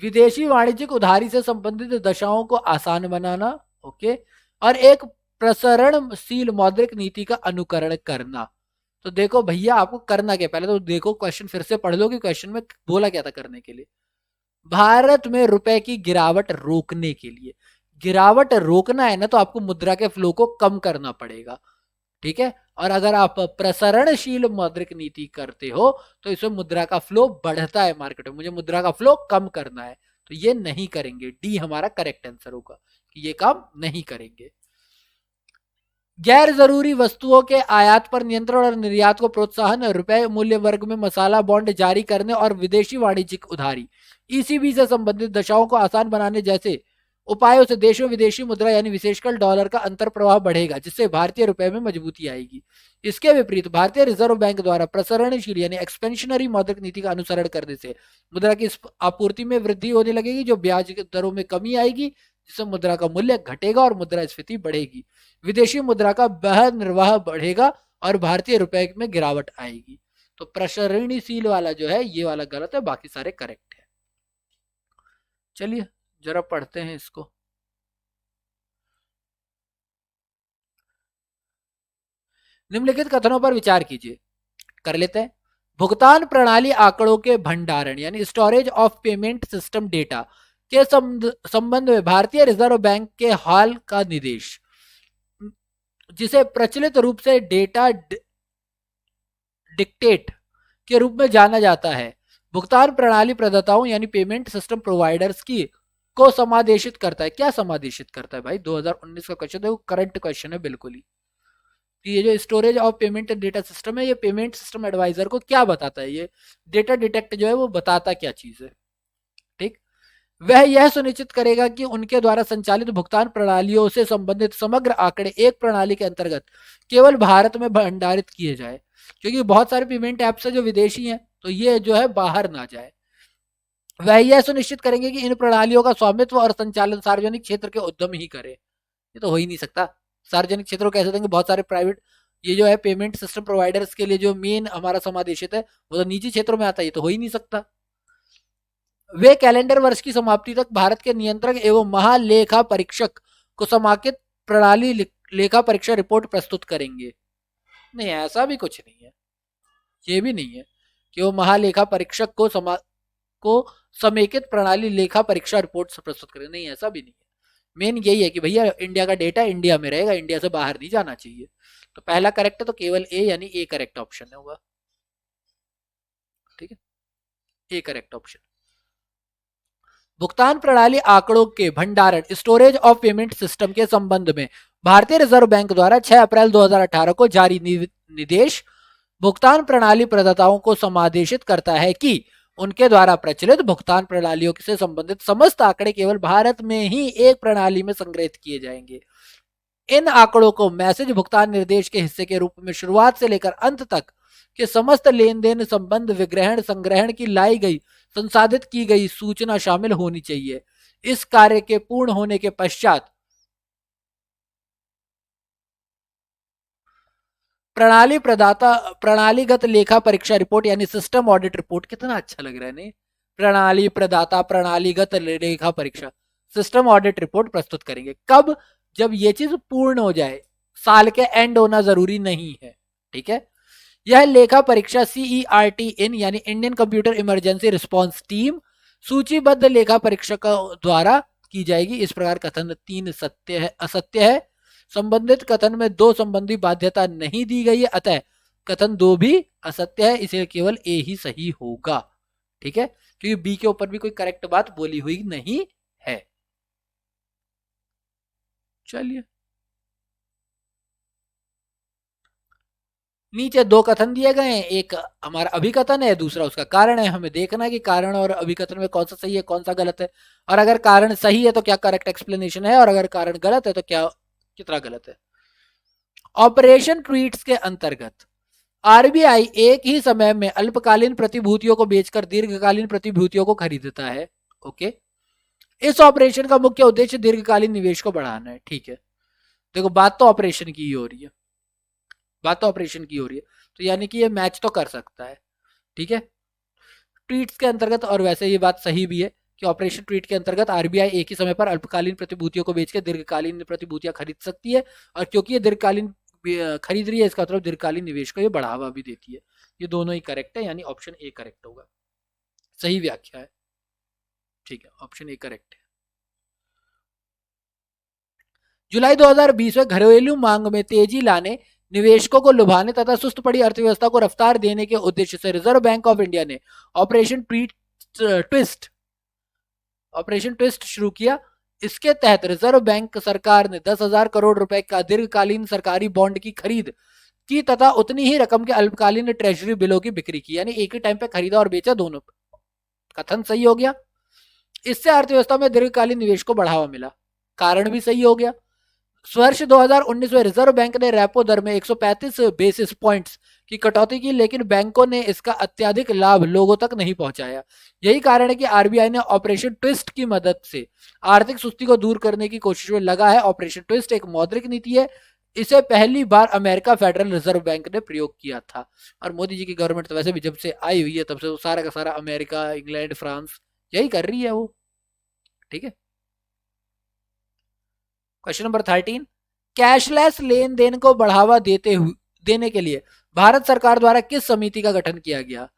विदेशी वाणिज्यिक उधारी से संबंधित दशाओं को आसान बनाना। ओके। और एक प्रसरणशील मौद्रिक नीति का अनुकरण करना। तो देखो भैया, आपको करना क्या, पहले तो देखो क्वेश्चन फिर से पढ़ लो कि क्वेश्चन में बोला क्या था करने के लिए। भारत में रुपए की गिरावट रोकने के लिए, गिरावट रोकना है ना, तो आपको मुद्रा के फ्लो को कम करना पड़ेगा। ठीक है। और अगर आप प्रसरणशील मौद्रिक नीति करते हो तो इसमें मुद्रा का फ्लो बढ़ता है मार्केट में, मुझे मुद्रा का फ्लो कम करना है, तो ये नहीं करेंगे। डी हमारा करेक्ट आंसर होगा कि ये काम नहीं करेंगे। गैर जरूरी वस्तुओं के आयात पर नियंत्रण और निर्यात को प्रोत्साहन, रुपए मूल्य वर्ग में मसाला बॉन्ड जारी करने और विदेशी वाणिज्यिक उधारी ईसीबी से संबंधित दशाओं को आसान बनाने जैसे उपायों से देशों विदेशी मुद्रा यानी विशेषकर डॉलर का अंतर प्रवाह बढ़ेगा, जिससे भारतीय रुपए में मजबूती आएगी। इसके विपरीत भारतीय रिजर्व बैंक द्वारा प्रसरणशील यानी एक्सपेंशनरी मौद्रिक नीति का अनुसरण करने से मुद्रा की आपूर्ति में वृद्धि होने लगेगी, जो ब्याज दरों में कमी आएगी, जिससे मुद्रा का मूल्य घटेगा और मुद्रास्फीति बढ़ेगी। विदेशी मुद्रा का वह निर्वाह बढ़ेगा और भारतीय रुपए में गिरावट आएगी। तो प्रसरणशील वाला जो है ये वाला गलत है, बाकी सारे करेक्ट है। चलिए जरा पढ़ते हैं इसको। निम्नलिखित कथनों पर विचार कीजिए। कर लेते हैं। भुगतान प्रणाली आंकड़ों के भंडारण यानी storage of payment system data के संबंध में भारतीय रिजर्व बैंक के हाल का निर्देश, जिसे प्रचलित रूप से डेटा डिक्टेट के रूप में जाना जाता है, भुगतान प्रणाली प्रदाताओं यानी पेमेंट सिस्टम प्रोवाइडर्स की को समादेशित करता है। क्या समादेशित करता है भाई? 2019 का क्वेश्चन है, करंट क्वेश्चन है बिल्कुल ही। ये जो storage of payment data system है, ये पेमेंट सिस्टम एडवाइजर को क्या बताता है? ये डेटा डिटेक्ट जो है वो बताता क्या चीज है? ठीक। वह यह सुनिश्चित करेगा कि उनके द्वारा संचालित भुगतान प्रणालियों से संबंधित समग्र आंकड़े एक प्रणाली के अंतर्गत केवल भारत में भंडारित किए जाए, क्योंकि बहुत सारे पेमेंट ऐप्स है जो विदेशी हैं, तो ये जो है बाहर ना जाए। वह यह सुनिश्चित करेंगे कि इन प्रणालियों का स्वामित्व और संचालन सार्वजनिक क्षेत्र के उद्यम ही करे। ये तो हो ही नहीं सकता। सार्वजनिक क्षेत्र को कैसे देंगे? बहुत सारे प्राइवेट, ये जो है पेमेंट सिस्टम प्रोवाइडर्स के लिए जो मेन हमारा समादेशित है वो तो निजी क्षेत्रों में आता है, ये तो हो ही नहीं सकता। वे कैलेंडर वर्ष की समाप्ति तक भारत के नियंत्रक एवं महालेखा परीक्षक को समेकित प्रणाली लेखा परीक्षा रिपोर्ट प्रस्तुत करेंगे। नहीं, ऐसा भी कुछ नहीं है, ये भी नहीं है कि वो महालेखा परीक्षक को समेकित प्रणाली लेखा परीक्षा रिपोर्ट प्रस्तुत करेंगे। नहीं, ऐसा भी नहीं है। मेन यही है कि भैया इंडिया का डेटा इंडिया में रहेगा, इंडिया से बाहर नहीं जाना चाहिए। तो पहला करेक्ट है, तो केवल ए यानी ए करेक्ट ऑप्शन होगा। ठीक है, ए करेक्ट ऑप्शन। भुगतान प्रणाली आंकड़ों के भंडारण स्टोरेज ऑफ पेमेंट सिस्टम के संबंध में भारतीय रिजर्व बैंक द्वारा 6 अप्रैल 2018 को जारी निर्देश भुगतान प्रणाली प्रदाताओं को समादेशित करता है कि उनके द्वारा प्रचलित भुगतान प्रणालियों से संबंधित समस्त आंकड़े केवल भारत में ही एक प्रणाली में संग्रहित किए जाएंगे। इन आंकड़ों को मैसेज भुगतान निर्देश के हिस्से के रूप में शुरुआत से लेकर अंत तक के समस्त लेन देन संबंध विग्रहण संग्रहण की लाई गई संसाधित की गई सूचना शामिल होनी चाहिए। इस कार्य के पूर्ण होने के पश्चात प्रणाली प्रदाता प्रणालीगत लेखा परीक्षा रिपोर्ट यानी सिस्टम ऑडिट रिपोर्ट, कितना अच्छा लग रहा है नहीं? प्रणाली प्रदाता प्रणालीगत लेखा परीक्षा सिस्टम ऑडिट रिपोर्ट प्रस्तुत करेंगे। कब? जब ये चीज पूर्ण हो जाए, साल के एंड होना जरूरी नहीं है। ठीक है। यह लेखा परीक्षा CERT इन यानी Indian computer emergency response team सूचीबद्ध लेखा परीक्षकों द्वारा की जाएगी। इस प्रकार कथन 3 सत्य है असत्य है। संबंधित कथन में 2 संबंधी बाध्यता नहीं दी गई है, अतः कथन 2 भी असत्य है, इसलिए केवल ए ही सही होगा। ठीक है, क्योंकि बी के ऊपर भी कोई करेक्ट बात बोली हुई नहीं है। चलिए, नीचे 2 कथन दिए गए हैं, एक हमारा अभिकथन है, दूसरा उसका कारण है। हमें देखना है कि कारण और अभिकथन में कौन सा सही है कौन सा गलत है, और अगर कारण सही है तो क्या करेक्ट एक्सप्लेनेशन है, और अगर कारण गलत है तो क्या कितना गलत है। ऑपरेशन ट्वीट्स के अंतर्गत आरबीआई एक ही समय में अल्पकालीन प्रतिभूतियों को बेचकर दीर्घकालीन प्रतिभूतियों को खरीदता है। ओके, इस ऑपरेशन का मुख्य उद्देश्य दीर्घकालीन निवेश को बढ़ाना है। ठीक है, देखो बात तो ऑपरेशन की ही हो रही है, बात तो ऑपरेशन की हो रही है, तो यानी कि ये मैच तो कर सकता है। ठीक है, ट्वीट्स के अंतर्गत, और वैसे ये बात सही भी है कि ऑपरेशन ट्वीट के अंतर्गत आरबीआई एक ही समय पर अल्पकालीन प्रतिभूतियों को बेचकर दीर्घकालीन प्रतिभूतियां खरीद सकती है, और क्योंकि ये दीर्घकालीन खरीद रही है, इसका मतलब दीर्घकालीन निवेश को ये बढ़ावा भी देती है। ये दोनों ही करेक्ट है, यानी ऑप्शन ए करेक्ट होगा, सही व्याख्या है। ठीक है, ऑप्शन ए करेक्ट है। जुलाई 2020 में घरेलू मांग में तेजी लाने, निवेशकों को लुभाने तथा सुस्त पड़ी अर्थव्यवस्था को रफ्तार देने के उद्देश्य से रिजर्व बैंक ऑफ इंडिया ने ऑपरेशन ट्विस्ट ऑपरेशन ट्विस्ट शुरू किया। इसके तहत रिजर्व बैंक सरकार ने 10,000 करोड़ रुपए का दीर्घकालीन सरकारी बॉन्ड की खरीद की तथा उतनी ही रकम के अल्पकालीन ट्रेजरी बिलों की बिक्री की, यानी एक ही टाइम पे खरीदा और बेचा दोनों। कथन सही हो गया। इससे अर्थव्यवस्था में दीर्घकालीन निवेश को बढ़ावा मिला, कारण भी सही हो गया। वर्ष 2019 में रिजर्व बैंक ने रेपो दर में 135 बेसिस पॉइंट्स की कटौती की, लेकिन बैंकों ने इसका अत्यधिक लाभ लोगों तक नहीं पहुंचाया। यही कारण है कि आरबीआई ने ऑपरेशन ट्विस्ट की मदद से आर्थिक सुस्ती को दूर करने की कोशिश में लगा है। ऑपरेशन ट्विस्ट एक मौद्रिक नीति है, इसे पहली बार अमेरिका फेडरल रिजर्व बैंक ने प्रयोग किया था। और मोदी जी की गवर्नमेंट तो वैसे भी जब से आई हुई है तब से वो सारा का सारा अमेरिका, इंग्लैंड, फ्रांस यही कर रही है वो। ठीक है, क्वेश्चन नंबर 13, कैशलेस लेन देन को बढ़ावा देने के लिए भारत सरकार द्वारा किस समिति का गठन किया गया?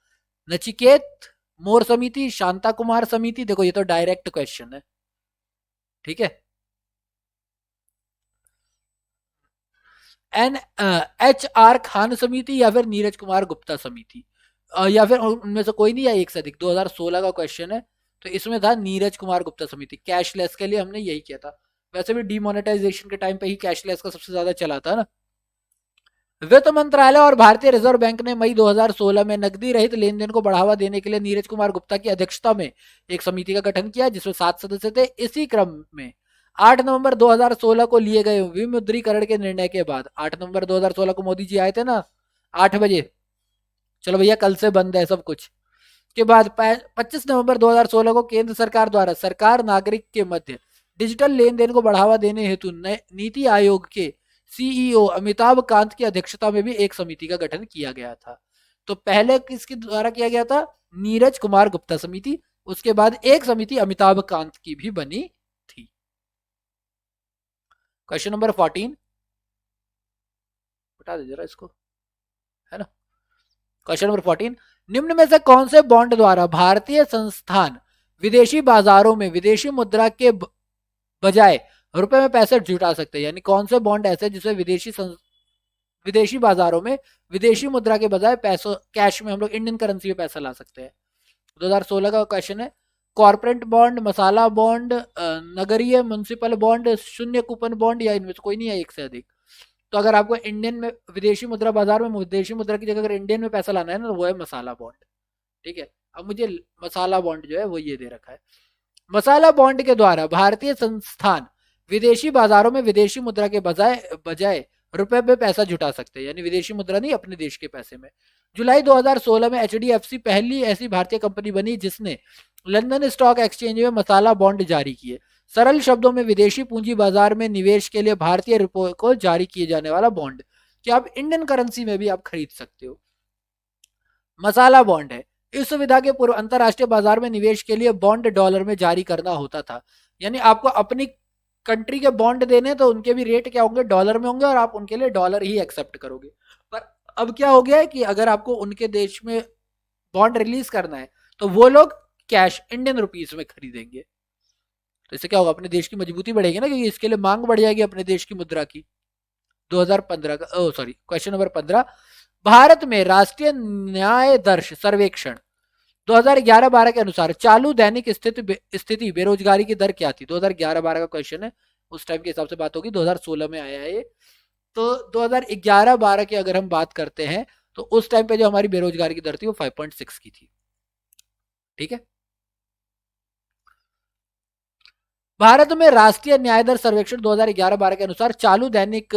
नचिकेत मोर समिति, शांता कुमार समिति? देखो ये तो डायरेक्ट क्वेश्चन है। ठीक है, NHR खान समिति या फिर नीरज कुमार गुप्ता समिति, या फिर उनमें से कोई नहीं, या एक से अधिक। 2016 का क्वेश्चन है, तो इसमें था नीरज कुमार गुप्ता समिति। कैशलेस के लिए हमने यही किया था। वैसे भी डीमोनेटाइजेशन के टाइम पे ही कैशलेस का सबसे ज्यादा चला था ना। वित्त मंत्रालय और भारतीय रिजर्व बैंक ने मई 2016 में नकदी रहित लेन देन को बढ़ावा देने के लिए नीरज कुमार गुप्ता की अध्यक्षता में एक समिति का गठन किया, जिसमें 7 सदस्य थे। इसी क्रम में 8 नवंबर 2016 को लिए गए विमुद्रीकरण के निर्णय के बाद, 8 नवंबर 2016 को मोदी जी आए थे ना 8 बजे, चलो भैया कल से बंद है सब कुछ, के बाद 25 नवंबर 2016 को केंद्र सरकार द्वारा सरकार नागरिक के मध्य डिजिटल लेन देन को बढ़ावा देने हेतु नीति आयोग के सीईओ अमिताभ कांत की अध्यक्षता में भी एक समिति का गठन किया गया था। तो पहले किसके द्वारा किया गया था? नीरज कुमार गुप्ता समिति। उसके बाद एक समिति अमिताभ कांत की भी बनी थी। क्वेश्चन नंबर 14, बता दे जरा इसको, है ना। क्वेश्चन नंबर 14, निम्न में से कौन से बॉन्ड द्वारा भारतीय संस्थान विदेशी बाजारों में विदेशी मुद्रा के बजाय रुपए में पैसे जुटा सकते हैं? यानी कौन से बॉन्ड ऐसे जिससे विदेशी बाजारों में विदेशी मुद्रा के बजाय पैसों कैश में हम लोग इंडियन करेंसी में पैसा ला सकते हैं? 2016 का क्वेश्चन है। कॉर्पोरेट बॉन्ड, मसाला बॉन्ड, नगरीय म्युनिसिपल बॉन्ड, शून्य कूपन बॉन्ड, या इनमें से कोई नहीं है एक से अधिक। तो अगर आपको इंडियन में विदेशी मुद्रा बाजार में विदेशी मुद्रा की जगह अगर इंडियन में पैसा लाना है ना, तो वो है मसाला बॉन्ड। ठीक है, अब मुझे मसाला बॉन्ड जो है वो ये दे रखा है। मसाला बॉन्ड के द्वारा भारतीय संस्थान विदेशी बाजारों में विदेशी मुद्रा के बजाय रुपए में पैसा जुटा सकते हैं, यानी विदेशी मुद्रा नहीं, अपने देश के पैसे में। जुलाई 2016 में एचडीएफसी पहली ऐसी भारतीय कंपनी बनी जिसने लंदन स्टॉक एक्सचेंज में मसाला बॉन्ड जारी किए। सरल शब्दों में विदेशी पूंजी बाजार में निवेश के लिए भारतीय रुपये को जारी किए जाने वाला बॉन्ड, कि आप इंडियन करेंसी में भी आप खरीद सकते हो। मसाला बॉन्ड है। इस सुविधा के पूर्व अंतरराष्ट्रीय बाजार में निवेश के लिए बॉन्ड डॉलर में जारी करना होता था, यानी आपको अपनी कंट्री के बॉन्ड देने तो उनके भी रेट क्या होंगे? डॉलर में होंगे, और आप उनके लिए डॉलर ही एक्सेप्ट करोगे। पर अब क्या हो गया है कि अगर आपको उनके देश में बॉन्ड रिलीज करना है तो वो लोग कैश इंडियन रुपीस में खरीदेंगे। तो इससे क्या होगा? अपने देश की मजबूती बढ़ेगी ना, क्योंकि इसके लिए मांग बढ़ जाएगी अपने देश की मुद्रा की। 2015 का क्वेश्चन नंबर 15, भारत में राष्ट्रीय न्याय दर्श सर्वेक्षण 2011-12 के अनुसार चालू दैनिक स्थिति बेरोजगारी की दर क्या थी? 2011-12 का क्वेश्चन है, उस टाइम के हिसाब से बात होगी। 2016 में आया है ये, तो 2011-12 की अगर हम बात करते हैं तो उस टाइम पे जो हमारी बेरोजगारी की दर थी वो 5.6 की थी। ठीक है, भारत में राष्ट्रीय न्याय दर सर्वेक्षण 2011-12 के अनुसार चालू दैनिक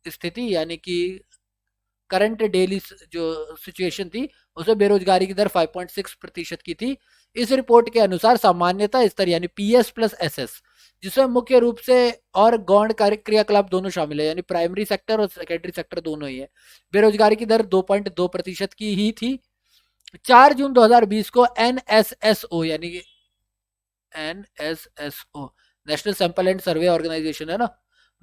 स्थिति यानी कि करंट डेली जो सिचुएशन थी उसमें बेरोजगारी की दर 5.6% की थी। इस रिपोर्ट के अनुसार सामान्यता स्तर यानी पीएस प्लस एसएस, जिसमें मुख्य रूप से और गौण क्रियाकलाप दोनों शामिल है, यानी प्राइमरी सेक्टर और सेकेंडरी सेक्टर दोनों ही है, बेरोजगारी की दर 2.2% की ही थी। 4 जून 2020 को एनएसएसओ यानी कि NSSO national sample and survey organisation है ना,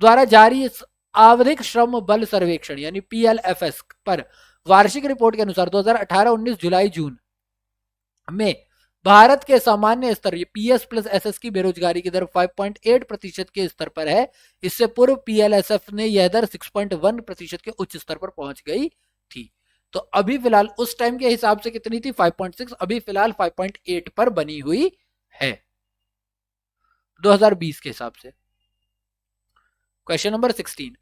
द्वारा जारी आवधिक श्रम बल सर्वेक्षण यानी पीएलएफएस पर वार्षिक रिपोर्ट के अनुसार 2018-19 जुलाई जून में भारत के सामान्य स्तर पीएस प्लस एसएस की बेरोजगारी की दर 5.8% के स्तर पर है। इससे पूर्व पीएलएसएफ ने यह दर 6.1% के उच्च स्तर पर पहुंच गई थी। तो अभी फिलहाल उस टाइम के हिसाब से कितनी थी 5.6, अभी फिलहाल 5.8 पर बनी हुई है 2020 के हिसाब से। क्वेश्चन नंबर 16,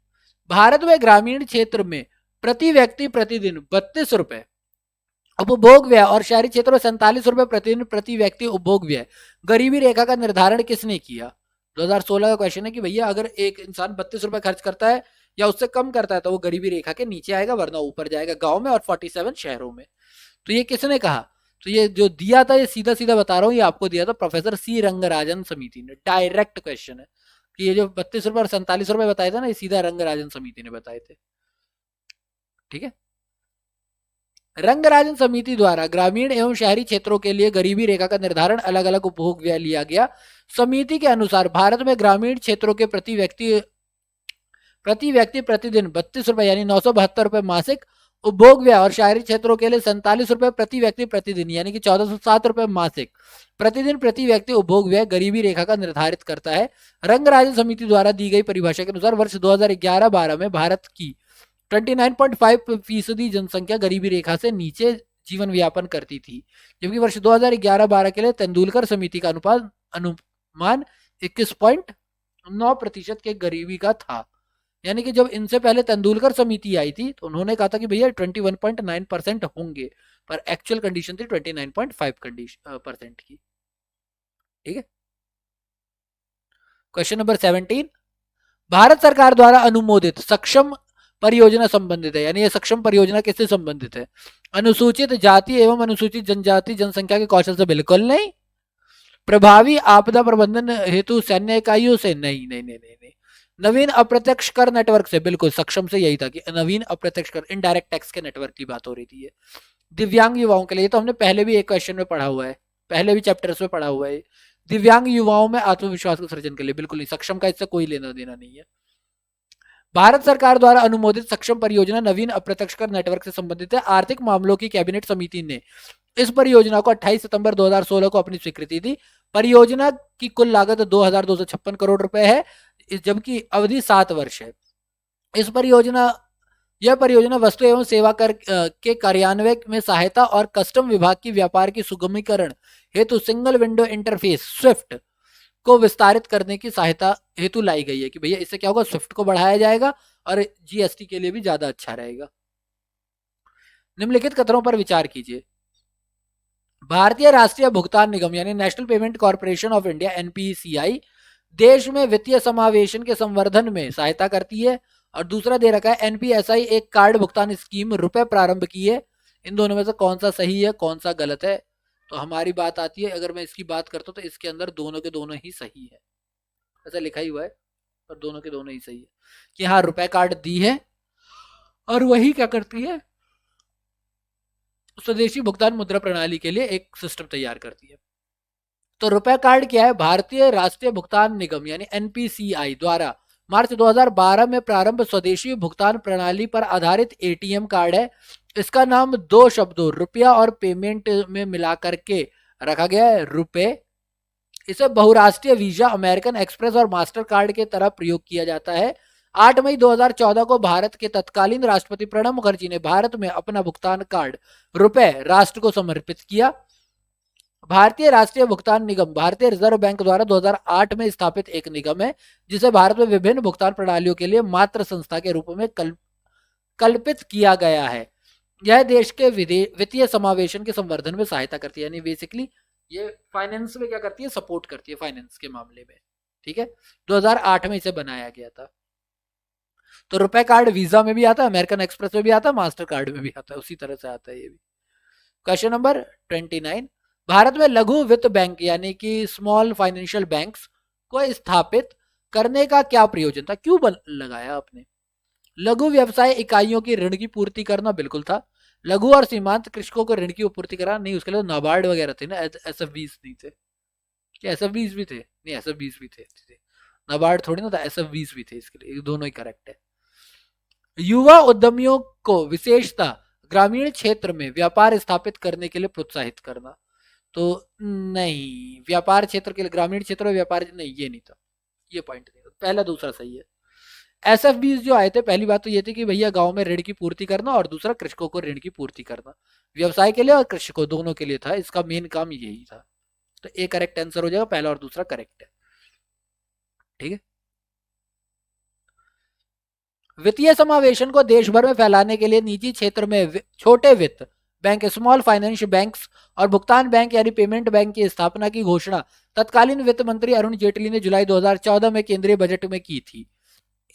भारत में ग्रामीण क्षेत्र में प्रति व्यक्ति प्रतिदिन 32 रुपए उपभोग व्यय और शहरी क्षेत्रों में 47 रुपए प्रतिदिन प्रति व्यक्ति उपभोग व्यय गरीबी रेखा का निर्धारण किसने किया? 2016 का क्वेश्चन है कि भैया अगर एक इंसान 32 रुपए खर्च करता है या उससे कम करता है तो वो गरीबी रेखा के नीचे आएगा, वरना ऊपर जाएगा गांव में और 47 शहरों में। तो ये किसने कहा? तो ये जो दिया था, ये सीधा सीधा बता रहा हूँ, ये आपको दिया था प्रोफेसर सी रंगराजन समिति ने। डायरेक्ट क्वेश्चन है कि ये जो 32 रुपए और 47 रुपए बताए थे ना, ये सीधा रंगराजन समिति ने बताए थे। ठीक है, रंगराजन समिति द्वारा ग्रामीण एवं शहरी क्षेत्रों के लिए गरीबी रेखा का निर्धारण, अलग अलग उपभोग व्यय लिया गया। समिति के अनुसार भारत में ग्रामीण क्षेत्रों के प्रति व्यक्ति प्रतिदिन 32 रुपए यानी 972 रुपए मासिक उपभोग व्यय और शहरी क्षेत्रों के लिए 47 रुपए प्रति व्यक्ति प्रतिदिन यानी कि 1407 रुपए मासिक प्रतिदिन प्रति व्यक्ति उपभोग व्यय गरीबी रेखा का निर्धारित करता है। रंगराजन समिति द्वारा दी गई परिभाषा के अनुसार वर्ष 2011-12 में भारत की 29.5% जनसंख्या गरीबी रेखा से नीचे जीवन व्यापन करती थी, जबकि वर्ष 2011-12 के लिए तेंदुलकर समिति का अनुमान 21.9% के गरीबी का था। यानी कि जब इनसे पहले तेंदुलकर समिति आई थी तो उन्होंने कहा था कि भैया 21.9% होंगे, पर एक्चुअल कंडीशन थी 29.5% की। ठीक है, क्वेश्चन नंबर 17, भारत सरकार द्वारा अनुमोदित सक्षम परियोजना संबंधित है, यानी ये सक्षम परियोजना किससे संबंधित है? अनुसूचित जाति एवं अनुसूचित जनजाति जनसंख्या के कौशल से बिल्कुल नहीं। प्रभावी आपदा प्रबंधन हेतु सैन्य इकाइयों से नहीं नहीं नहीं नहीं नहीं। नवीन अप्रत्यक्ष कर नेटवर्क से, बिल्कुल सक्षम से यही था कि नवीन अप्रत्यक्ष कर इनडायरेक्ट टैक्स के नेटवर्क की बात हो रही थी। दिव्यांग युवाओं के लिए, तो हमने पहले भी एक क्वेश्चन में पढ़ा हुआ है, पहले भी चैप्टर्स में पढ़ा हुआ है। दिव्यांग युवाओं में आत्मविश्वास के सृजन के लिए, बिल्कुल नहीं, सक्षम का इससे कोई लेना देना नहीं है। भारत सरकार द्वारा अनुमोदित सक्षम परियोजना नवीन अप्रत्यक्ष कर नेटवर्क से संबंधित है। आर्थिक मामलों की कैबिनेट समिति ने इस परियोजना को 28 सितंबर 2016 को अपनी स्वीकृति दी। परियोजना की कुल लागत 2256 करोड़ रुपए है, जबकि अवधि 7 वर्ष है। यह परियोजना वस्तु एवं सेवा कर के कार्यान्वयन में सहायता और कस्टम विभाग की व्यापार की सुगमीकरण हेतु सिंगल विंडो इंटरफेस स्विफ्ट को विस्तारित करने की सहायता हेतु लाई गई है कि भैया इससे क्या होगा, स्विफ्ट को बढ़ाया जाएगा और जीएसटी के लिए भी ज्यादा अच्छा रहेगा। निम्नलिखित कथनों पर विचार कीजिए। भारतीय राष्ट्रीय भुगतान निगम यानी national payment corporation of India NPCI देश में वित्तीय समावेशन के संवर्धन में सहायता करती है, और दूसरा दे रखा है एनपीएसआई एक कार्ड भुगतान स्कीम रुपए प्रारंभ की है। इन दोनों में से कौन सा सही है कौन सा गलत है? तो हमारी बात आती है, अगर मैं इसकी बात करता हूं तो इसके अंदर दोनों के दोनों ही सही है, ऐसा लिखा ही हुआ है, पर दोनों के दोनों ही सही है कि हाँ रुपए कार्ड दी है और वही क्या करती है, स्वदेशी भुगतान मुद्रा प्रणाली के लिए एक सिस्टम तैयार करती है। तो रुपए कार्ड क्या है? भारतीय राष्ट्रीय भुगतान निगम यानी एनपीसीआई द्वारा मार्च 2012 में प्रारंभ स्वदेशी भुगतान प्रणाली पर आधारित एटीएम कार्ड है। इसका नाम दो शब्दों रुपया और पेमेंट में मिलाकर के रखा गया है, रुपए। इसे बहुराष्ट्रीय वीजा, अमेरिकन एक्सप्रेस और मास्टर कार्ड के तरह प्रयोग किया जाता है। 8 मई 2014 को भारत के तत्कालीन राष्ट्रपति प्रणब मुखर्जी ने भारत में अपना भुगतान कार्ड रुपए राष्ट्र को समर्पित किया। भारतीय राष्ट्रीय भुगतान निगम भारतीय रिजर्व बैंक द्वारा 2008 में स्थापित एक निगम है, जिसे भारत में विभिन्न भुगतान प्रणालियों के लिए मात्र संस्था के रूप में कल्पित किया गया है। यह देश के वित्तीय समावेशन के संवर्धन में सहायता करती है, यानी बेसिकली ये फाइनेंस में क्या करती है, सपोर्ट करती है फाइनेंस के मामले में। ठीक है, 2008 में इसे बनाया गया था। तो रुपए कार्ड वीजा में भी आता है, अमेरिकन एक्सप्रेस में भी आता है, मास्टर कार्ड में भी आता है, उसी तरह से आता है ये भी। क्वेश्चन नंबर 29, भारत में लघु वित्त बैंक यानी कि स्मॉल फाइनेंशियल बैंक्स को स्थापित करने का क्या प्रयोजन था, क्यों लगाया आपने? लघु व्यवसाय इकाइयों की ऋण की पूर्ति करना बिल्कुल था। लघु और सीमांत कृषकों को ऋण की पूर्ति कराना नहीं, उसके लिए तो नाबार्ड वगैरह थे ना, एस एफ बीस नहीं थे क्या? एस एफ बीस भी थे? नहीं, एस एफ बीस भी थे, नाबार्ड थोड़ी ना था, एस एफ बीस भी थे, इसके लिए दोनों ही करेक्ट है। युवा उद्यमियों को विशेषता ग्रामीण क्षेत्र में व्यापार स्थापित करने के लिए प्रोत्साहित करना, तो नहीं, व्यापार क्षेत्र के लिए ग्रामीण क्षेत्र में व्यापार नहीं, ये नहीं था, ये पॉइंट नहीं था, पहला दूसरा सही है। एस एफ बीस जो आए थे, पहली बात तो ये थी कि भैया गांव में ऋण की पूर्ति करना, और दूसरा कृषकों को ऋण की पूर्ति करना, व्यवसाय के लिए और कृषकों दोनों के लिए था, इसका मेन काम यही था। तो ए करेक्ट आंसर हो जाएगा, पहला और दूसरा करेक्ट है। ठीक है, वित्तीय समावेशन को देश भर में फैलाने के लिए निजी क्षेत्र में छोटे वित्त बैंक, स्मॉल फाइनेंस बैंक्स और भुगतान बैंक यानी पेमेंट बैंक की स्थापना की घोषणा तत्कालीन वित्त मंत्री अरुण जेटली ने जुलाई 2014 में केंद्रीय बजट में की थी।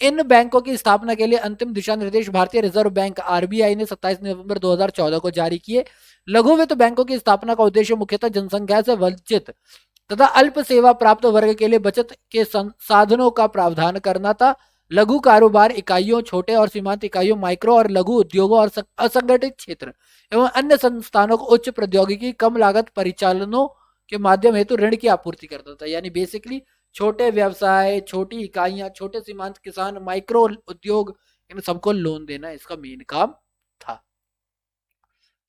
इन बैंकों की स्थापना के लिए अंतिम दिशा निर्देश भारतीय रिजर्व बैंक आरबीआई ने 27 नवंबर 2014 को जारी किए। लघु वित्त बैंकों की स्थापना का उद्देश्य मुख्यतः जनसंख्या से वंचित तथा अल्प सेवा प्राप्त वर्ग के लिए बचत के साधनों का प्रावधान करना था। लघु कारोबार इकाइयों, छोटे और सीमांत इकाइयों, माइक्रो और लघु उद्योगों और असंगठित क्षेत्र एवं अन्य संस्थानों को उच्च प्रौद्योगिकी, कम लागत परिचालनों के माध्यम हेतु ऋण की आपूर्ति करता था। यानी बेसिकली छोटे व्यवसाय, छोटी इकाइयां, छोटे सीमांत किसान, माइक्रो उद्योग, इन सबको लोन देना इसका मेन काम था।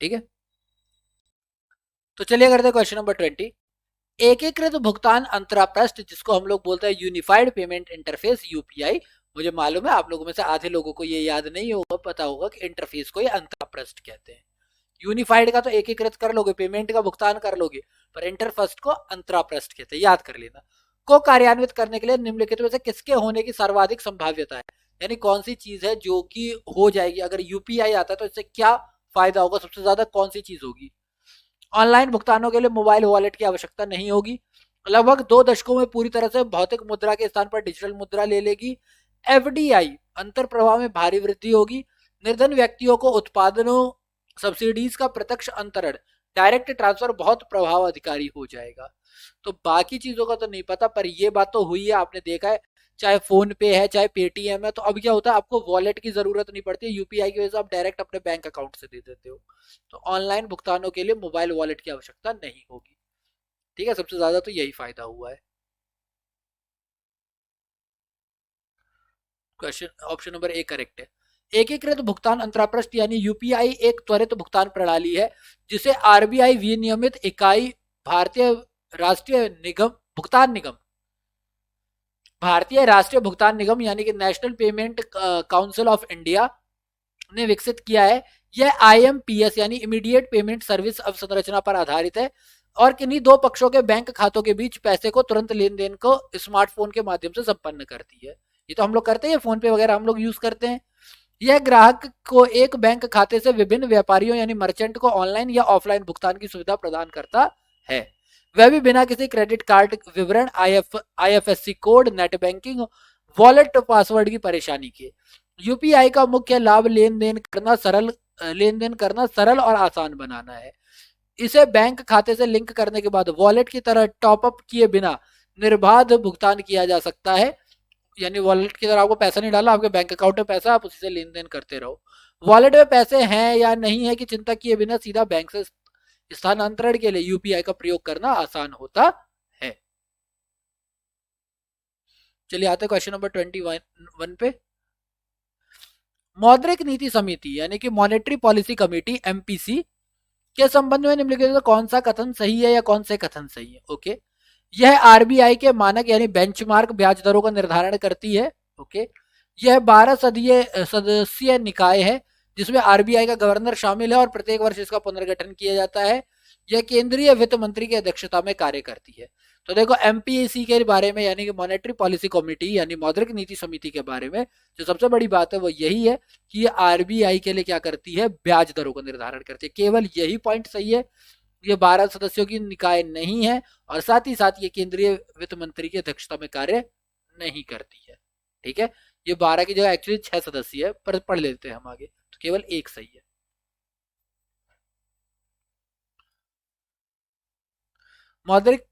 ठीक है, तो चलिए करते हैं क्वेश्चन नंबर 20। एकीकृत भुगतान अंतरापृष्ठ, जिसको हम लोग बोलते हैं यूनिफाइड पेमेंट इंटरफेस यूपीआई। मुझे मालूम है आप लोगों में से आधे लोगों को ये याद नहीं होगा, पता होगा कि इंटरफेस को ये अंतरापृष्ठ कहते हैं। यूनिफाइड का तो एकीकृत कर लोगे, पेमेंट का भुगतान कर लोगे, पर इंटरफेस को अंतरापृष्ठ कहते हैं, याद कर लेना। को कार्यान्वित करने के लिए निम्नलिखित में से किसके होने की सर्वाधिक संभाव्यता है, यानी कौन सी चीज है जो कि हो जाएगी अगर यूपीआई आता है, तो इससे क्या फायदा होगा, सबसे ज्यादा कौन सी चीज होगी? ऑनलाइन भुगतानों के लिए मोबाइल वॉलेट की आवश्यकता नहीं होगी। लगभग 2 दशकों में पूरी तरह से भौतिक मुद्रा के स्थान पर डिजिटल मुद्रा ले लेगी। एफडीआई अंतर प्रवाह में भारी वृद्धि होगी। निर्धन व्यक्तियों को उत्पादनों सब्सिडीज का प्रत्यक्ष अंतरण, डायरेक्ट ट्रांसफर बहुत प्रभावाधिकारी हो जाएगा। तो बाकी चीजों का तो नहीं पता, पर ये बात तो हुई है, आपने देखा है, चाहे फोन पे है चाहे पेटीएम है, तो अब क्या होता है, आपको वॉलेट की जरूरत नहीं पड़ती है, यूपीआई की वजह से आप डायरेक्ट अपने बैंक अकाउंट से दे देते हो। तो ऑनलाइन भुगतानों के लिए मोबाइल वॉलेट की आवश्यकता नहीं होगी। ठीक है, सबसे ज्यादा तो यही फायदा हुआ है। Question option number A correct है। एकीकृत भुगतान अंतरापृष्ठ यानी यूपीआई एक त्वरित भुगतान प्रणाली है जिसे आरबीआई विनियमित इकाई भारतीय राष्ट्रीय निगम भुगतान निगम भारतीय राष्ट्रीय भुगतान निगम यानी कि national payment council of India ने विकसित किया है। यह आईएमपीएस यानी इमीडिएट पेमेंट सर्विस अवसंरचना पर आधारित है और किन्हीं दो पक्षों के बैंक खातों के बीच पैसे को तुरंत लेन देन को स्मार्टफोन के माध्यम से संपन्न करती है। ये तो हम लोग करते हैं, फोन पे वगैरह हम लोग यूज करते हैं। यह ग्राहक को एक बैंक खाते से विभिन्न व्यापारियों यानी मर्चेंट को ऑनलाइन या ऑफलाइन भुगतान की सुविधा प्रदान करता है, वह भी बिना किसी क्रेडिट कार्ड विवरण, IFSC code, net banking, wallet password की परेशानी के। यूपीआई का मुख्य लाभ लेन देन करना सरल और आसान बनाना है। इसे बैंक खाते से लिंक करने के बाद वॉलेट की तरह टॉपअप किए बिना निर्बाध भुगतान किया जा सकता है। यानी वॉलेट की तरह आपको पैसा नहीं डाला, आपके बैंक अकाउंट में पैसा, आप उसी से लेन देन करते रहो। वॉलेट में पैसे हैं या नहीं है कि चिंता किए बिना सीधा बैंक से स्थानांतरण के लिए यूपीआई का प्रयोग करना आसान होता है। चलिए आते क्वेश्चन नंबर 21 पे। मौद्रिक नीति समिति यानी कि मॉनेटरी पॉलिसी कमेटी एमपीसी के संबंध में निम्नलिखित कौन सा कथन सही है या कौन से कथन सही है? ओके, यह आरबीआई के मानक यानी बेंचमार्क ब्याज दरों का निर्धारण करती है। ओके, यह 12 सदस्यीय निकाय है जिसमें आरबीआई का गवर्नर शामिल है और प्रत्येक वर्ष इसका पुनर्गठन किया जाता है। यह केंद्रीय वित्त मंत्री की अध्यक्षता में कार्य करती है। तो देखो एमपीएसी के बारे में यानी कि मॉनेटरी पॉलिसी कमेटी यानी मौद्रिक नीति समिति के बारे में जो सबसे बड़ी बात है वो यही है कि ये आरबीआई के लिए क्या करती है, ब्याज दरों का निर्धारण करती है। केवल यही पॉइंट सही है, ये 12 सदस्यों की निकाय नहीं है और साथ ही साथ ये केंद्रीय वित्त मंत्री की अध्यक्षता में कार्य नहीं करती है। ठीक है, ये 12 की जगह एक्चुअली 6 सदस्य है, पर पढ़ लेते हैं हम आगे, तो केवल एक सही है। मौद्रिक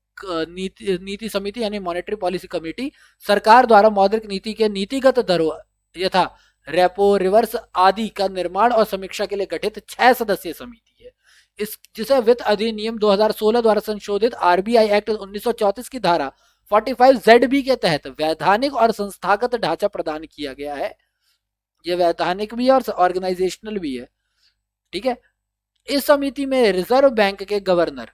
नीति समिति यानी मॉनेटरी पॉलिसी कमेटी सरकार द्वारा मौद्रिक नीति के नीतिगत दरों यथा रेपो, रिवर्स आदि का निर्माण और समीक्षा के लिए गठित 6 सदस्यीय समिति है। इस जिसे वित्त अधिनियम 2016 द्वारा संशोधित आरबीआई एक्ट 1934 की धारा 45ZB के तहत वैधानिक और संस्थागत ढांचा प्रदान किया गया है। यह वैधानिक भी है और ऑर्गेनाइजेशनल भी है, ठीक है। इस समिति में रिजर्व बैंक के गवर्नर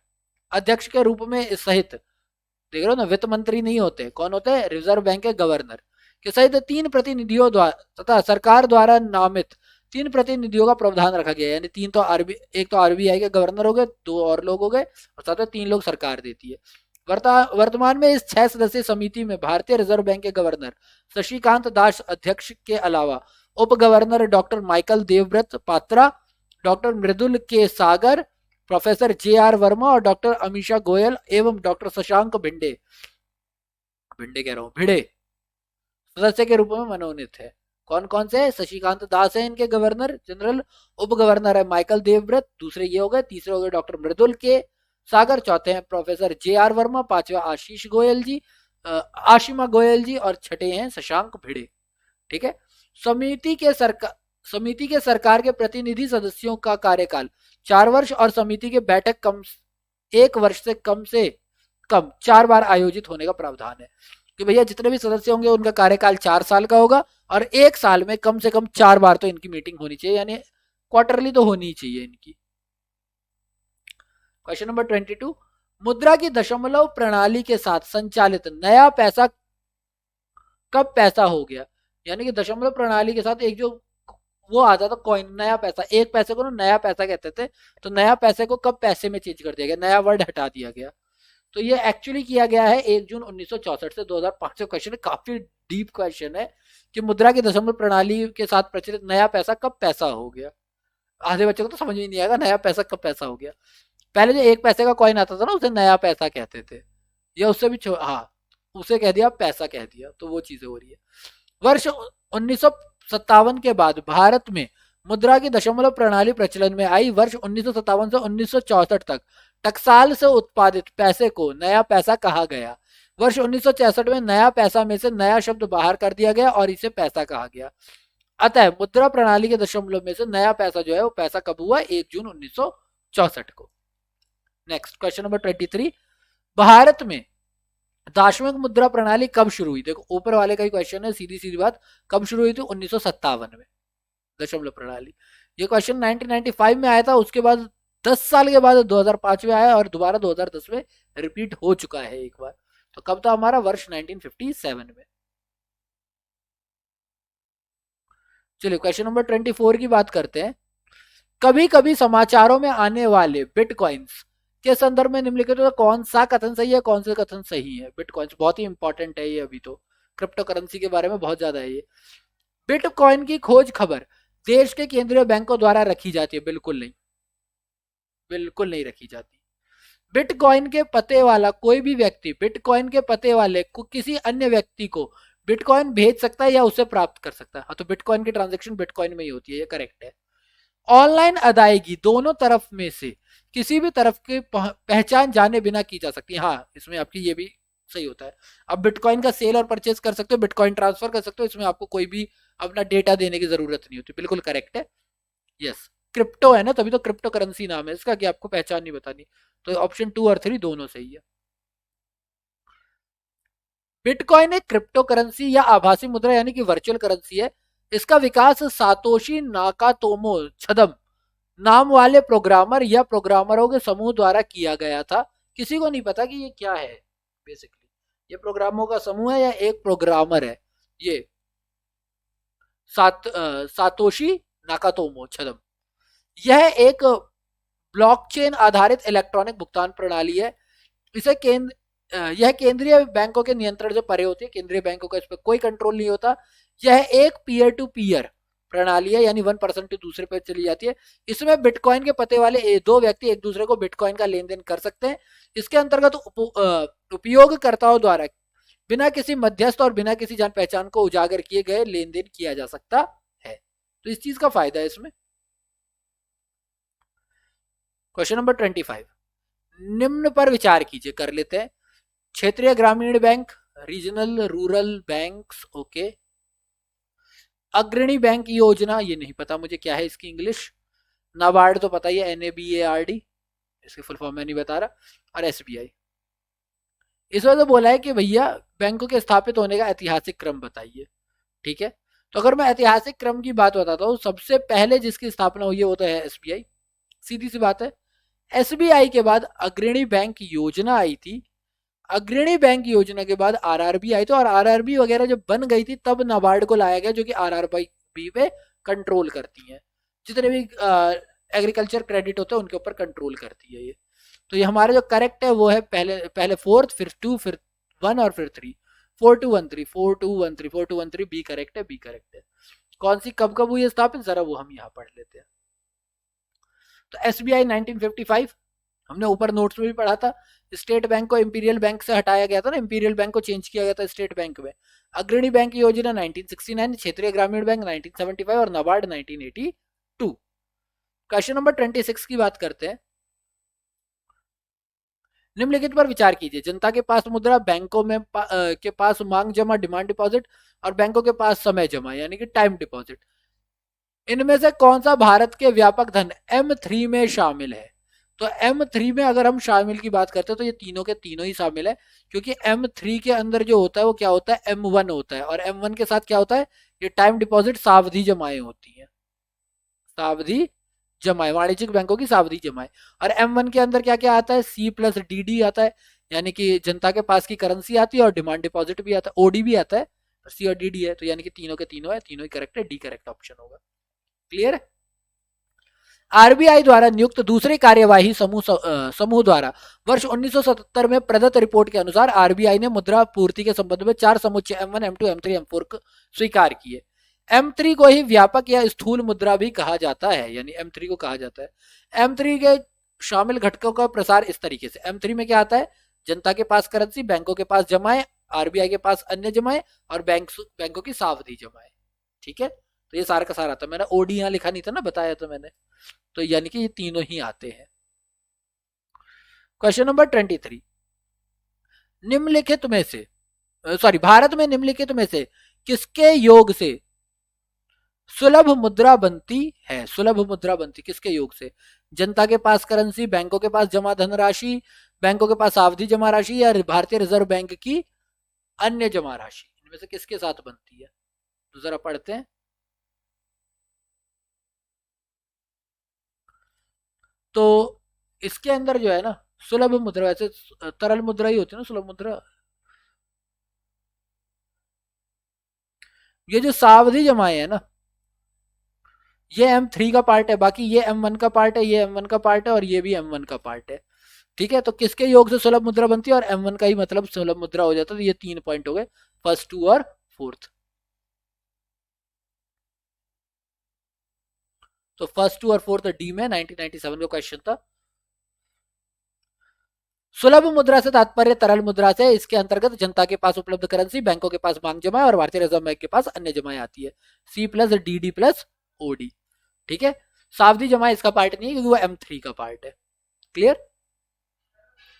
अध्यक्ष के रूप में सहित, देख रहे हो ना, वित्त मंत्री नहीं होते, कौन होते हैं, रिजर्व बैंक के गवर्नर के सहित 3 प्रतिनिधियों द्वारा तथा सरकार द्वारा नामित 3 प्रतिनिधियों का प्रावधान रखा गया है। यानी एक तो आरबीआई के गवर्नर हो गए, 2 और लोग हो गए, और साथ में 3 लोग सरकार देती है। वर्तमान में इस 6 सदस्यीय समिति में भारतीय रिजर्व बैंक के गवर्नर शशिकांत दास अध्यक्ष के अलावा उप governor doctor Michael Devvrat Patra, doctor Mridul K Sagar, professor JR Verma और डॉक्टर अमीषा गोयल एवं डॉक्टर शशांक भिंडे भिंडे कह रहा हूं भिड़े सदस्य के रूप में मनोनीत है। कौन कौन से, शशिकांत दास है इनके गवर्नर जनरल, उप गवर्नर है माइकल देवव्रत, दूसरे ये हो गए, तीसरे हो गए डॉक्टर मृदुल के सागर, चौथे हैं प्रोफेसर JR वर्मा, पांचवा आशीष गोयल जी, आशिमा गोयल जी, और छठे हैं शशांक भिड़े, ठीक है। समिति के सरकार के प्रतिनिधि सदस्यों का कार्यकाल 4 वर्ष और समिति की बैठक 1 वर्ष से कम 4 बार आयोजित होने का प्रावधान है। कि भैया जितने भी सदस्य होंगे उनका कार्यकाल 4 साल का होगा और 1 साल में कम से कम 4 बार तो इनकी मीटिंग होनी चाहिए, यानी क्वार्टरली तो होनी ही चाहिए इनकी। क्वेश्चन नंबर 22, मुद्रा की दशमलव प्रणाली के साथ संचालित नया पैसा कब पैसा हो गया। यानी कि दशमलव प्रणाली के साथ एक जो वो आता था कॉइन, नया पैसा, एक पैसे को ना नया पैसा कहते थे, तो नया पैसे को कब पैसे में चेंज कर दिया गया, नया वर्ड हटा दिया गया। तो ये एक्चुअली किया गया है 1 जून 1964 से 2005 से। क्वेश्चन है, काफी डीप क्वेश्चन है कि मुद्रा की दशमलव प्रणाली के साथ प्रचलित नया पैसा कब पैसा हो गया। आधे बच्चों को तो समझ में नहीं आएगा नया पैसा कब पैसा हो गया। पहले जो 1 पैसे का कॉइन आता था ना उसे नया पैसा कहते थे, या उससे भी हाँ उसे कह दिया पैसा कह दिया, तो वो चीजें हो रही है। वर्ष 1957 के बाद भारत में मुद्रा की दशमलव प्रणाली प्रचलन में आई। वर्ष 1957 से 1964 तक टकसाल से उत्पादित पैसे को नया पैसा कहा गया। वर्ष 1966 में नया पैसा में से नया शब्द बाहर कर दिया गया और इसे पैसा कहा गया। अतः मुद्रा प्रणाली के दशमलव में से नया पैसा जो है वो पैसा कब हुआ, 1 जून 1964 को। नेक्स्ट क्वेश्चन नंबर 23, भारत में दार्शनिक मुद्रा प्रणाली कब शुरू हुई। देखो ऊपर वाले का ही क्वेश्चन है, सीधी सीधी बात, कब शुरू हुई थी, 1957 में दशमलव प्रणाली। ये क्वेश्चन 1995 में आया था, उसके बाद 10 साल के बाद 2005 में आया और दोबारा 2010 में रिपीट हो चुका है एक बार। तो कब था हमारा, वर्ष 1957 में। चलिए क्वेश्चन नंबर 24 की बात करते हैं। कभी कभी समाचारों में आने वाले बिटकॉइंस के संदर्भ में निम्नलिखित तो कौन सा कथन सही है, कौन सा कथन सही है। बिटकॉइंस बहुत ही इंपॉर्टेंट है ये, अभी तो क्रिप्टो करेंसी के बारे में बहुत ज्यादा है ये। बिटकॉइन की खोज खबर देश के केंद्रीय बैंकों द्वारा रखी जाती है, बिल्कुल नहीं, बिल्कुल नहीं रखी जाती। बिटकॉइन के पते वाला कोई भी व्यक्ति बिटकॉइन के पते वाले को किसी अन्य व्यक्ति को बिटकॉइन भेज सकता है या उसे प्राप्त कर सकता है। हाँ, तो बिटकॉइन की ट्रांजैक्शन बिटकॉइन में ही होती है, ये करेक्ट है। ऑनलाइन अदायगी दोनों तरफ में से किसी भी तरफ की पहचान जाने बिना की जा सकती है। हाँ, इसमें आपकी ये भी सही होता है। अब बिटकॉइन का सेल और परचेज कर सकते हो, बिटकॉइन ट्रांसफर कर सकते हो, इसमें आपको कोई भी अपना डेटा देने की जरूरत नहीं होती, बिल्कुल करेक्ट है। यस, क्रिप्टो है ना, तभी तो क्रिप्टो करेंसी नाम है इसका, कि आपको पहचान नहीं बतानी। तो ऑप्शन 2 और 3 दोनों सही है। बिटकॉइन एक क्रिप्टो करेंसी या आभासी मुद्रा यानी कि वर्चुअल करेंसी है। इसका विकास सातोशी नाकातोमो छदम नाम वाले प्रोग्रामर या प्रोग्रामरों के समूह द्वारा किया गया था। किसी को नहीं पता कि ये क्या है, बेसिकली ये प्रोग्रामों का समूह है या एक प्रोग्रामर है। ये सातोशी नाकातोमो छदम, यह एक ब्लॉकचेन आधारित इलेक्ट्रॉनिक भुगतान प्रणाली है। इसे यह केंद्रीय बैंकों के नियंत्रण से परे होती है, केंद्रीय बैंकों का इस पर कोई कंट्रोल नहीं होता। यह एक पीयर टू पीयर प्रणाली है, यानी 1 पर्सन टू दूसरे पे चली जाती है। इसमें बिटकॉइन के पते वाले 2 व्यक्ति एक दूसरे को बिटकॉइन का लेन देन कर सकते हैं। इसके अंतर्गत उपयोगकर्ताओं द्वारा बिना किसी मध्यस्थ और बिना किसी जान पहचान को उजागर किए गए लेन देन किया जा सकता है। तो इस चीज का फायदा है इसमें। क्वेश्चन नंबर 25, निम्न पर विचार कीजिए, कर लेते हैं। क्षेत्रीय ग्रामीण bank, regional rural banks, okay. अग्रणी बैंक योजना, ये नहीं पता मुझे क्या है इसकी इंग्लिश। नाबार्ड तो पता ही है, NABARD, इसकी फुल फॉर्म मैं नहीं बता रहा। और SBI। इस वजह से बोला है कि भैया बैंकों के स्थापित होने का ऐतिहासिक क्रम बताइए। ठीक है, तो अगर मैं ऐतिहासिक क्रम की बात बताता हूँ, सबसे पहले जिसकी स्थापना हुई है वो तो है SBI। सीधी सी बात है। SBI के बाद अग्रणी बैंक योजना आई थी। अग्रणी बैंक योजना के बाद RRB आई थी, और RRB वगैरह जब बन गई थी तब नाबार्ड को लाया गया, जो कि RRB पे कंट्रोल करती है। जितने भी एग्रीकल्चर क्रेडिट होते हैं उनके ऊपर कंट्रोल करती है ये। तो ये हमारा जो करेक्ट है वो है पहले पहले फोर्थ, फिर टू, फिर वन और फिर थ्री। 4213, 4213, 4213 बी करेक्ट है, बी करेक्ट है। कौन सी कब कब हुई है स्थापित, जरा वो हम यहाँ पढ़ लेते हैं। तो SBI 1955, हमने ऊपर नोट्स में भी पढ़ा था। स्टेट बैंक को इंपीरियल बैंक से हटाया गया था ना, इंपीरियल बैंक को चेंज किया गया था स्टेट बैंक में। अग्रणी बैंक योजना 1969, क्षेत्रीय ग्रामीण बैंक 1975 और नाबार्ड 1982। क्वेश्चन नंबर 26 की बात करते हैं। निम्नलिखित पर विचार कीजिए, जनता के पास मुद्रा, बैंकों में के पास मांग जमा डिमांड डिपॉजिट, और बैंकों के पास समय जमा यानी कि टाइम डिपॉजिट। इनमें से कौन सा भारत के व्यापक धन M3 में शामिल है? तो M3 में अगर हम शामिल की बात करते हैं तो ये तीनों के तीनों ही शामिल है, क्योंकि M3 के अंदर जो होता है वो क्या होता है, M1 होता है, और M1 के साथ क्या होता है, ये टाइम डिपॉजिट सावधि जमाएं होती हैं। सावधि जमाएं, वाणिज्यिक बैंकों की सावधि जमाएं। और M1 के अंदर क्या क्या आता है, C+DD आता है, यानी कि जनता के पास की करेंसी आती है, और डिमांड डिपॉजिट भी आता है, OD भी आता है, C और DD है। तो यानी कि तीनों के तीनों है, तीनों ही करेक्ट है, डी करेक्ट ऑप्शन होगा। क्लियर है। RBI द्वारा नियुक्त दूसरे कार्यवाही समूह द्वारा वर्ष 1977 में प्रदत्त रिपोर्ट के अनुसार RBI ने मुद्रा पूर्ति के संबंध में 4 समुच्चय M1, M2, M3, M4 स्वीकार किए। M3 को ही व्यापक या स्थूल मुद्रा भी कहा जाता है, यानी M3 को कहा जाता है। M3 के शामिल घटकों का प्रसार इस तरीके से, M3 में क्या आता है, जनता के पास करेंसी, बैंकों के पास जमाएं, RBI के पास अन्य जमाएं, और बैंकों की सावधि जमाएं। ठीक है, तो ये सारा का सारा था। मैंने OD यहाँ लिखा नहीं था ना, बताया तो मैंने। तो यानी कि ये तीनों ही आते हैं। क्वेश्चन नंबर 23, निम्नलिखित में से भारत में निम्नलिखित में से किसके योग से सुलभ मुद्रा बनती है? सुलभ मुद्रा बनती किसके योग से? जनता के पास करेंसी, बैंकों के पास जमा धनराशि, बैंकों के पास सावधि जमा राशि, या भारतीय रिजर्व बैंक की अन्य जमा राशि, इनमें से किसके साथ बनती है? तो जरा पढ़ते हैं। तो इसके अंदर जो है ना, सुलभ मुद्रा, वैसे तरल मुद्रा ही होती है ना सुलभ मुद्रा। ये जो सावधि जमाएं है ना, ये M3 का पार्ट है, बाकी ये M1 का पार्ट है, ये M1 का पार्ट है, और ये भी M1 का पार्ट है। ठीक है, तो किसके योग से सुलभ मुद्रा बनती है, और M1 का ही मतलब सुलभ मुद्रा हो जाता है। तो ये 3 पॉइंट हो गए, फर्स्ट, टू और फोर्थ। तो फर्स्ट, टू और फोर्थ डी में 1997 का क्वेश्चन था। सुलभ मुद्रा से तात्पर्य तरल मुद्रा से, इसके अंतर्गत जनता के पास उपलब्ध करेंसी, बैंकों के पास मांग जमा, और भारतीय रिजर्व बैंक के पास अन्य जमाएं आती है, C+DD+OD। ठीक है, सावधि जमा इसका पार्ट नहीं है, क्योंकि वो M3 का पार्ट है। क्लियर।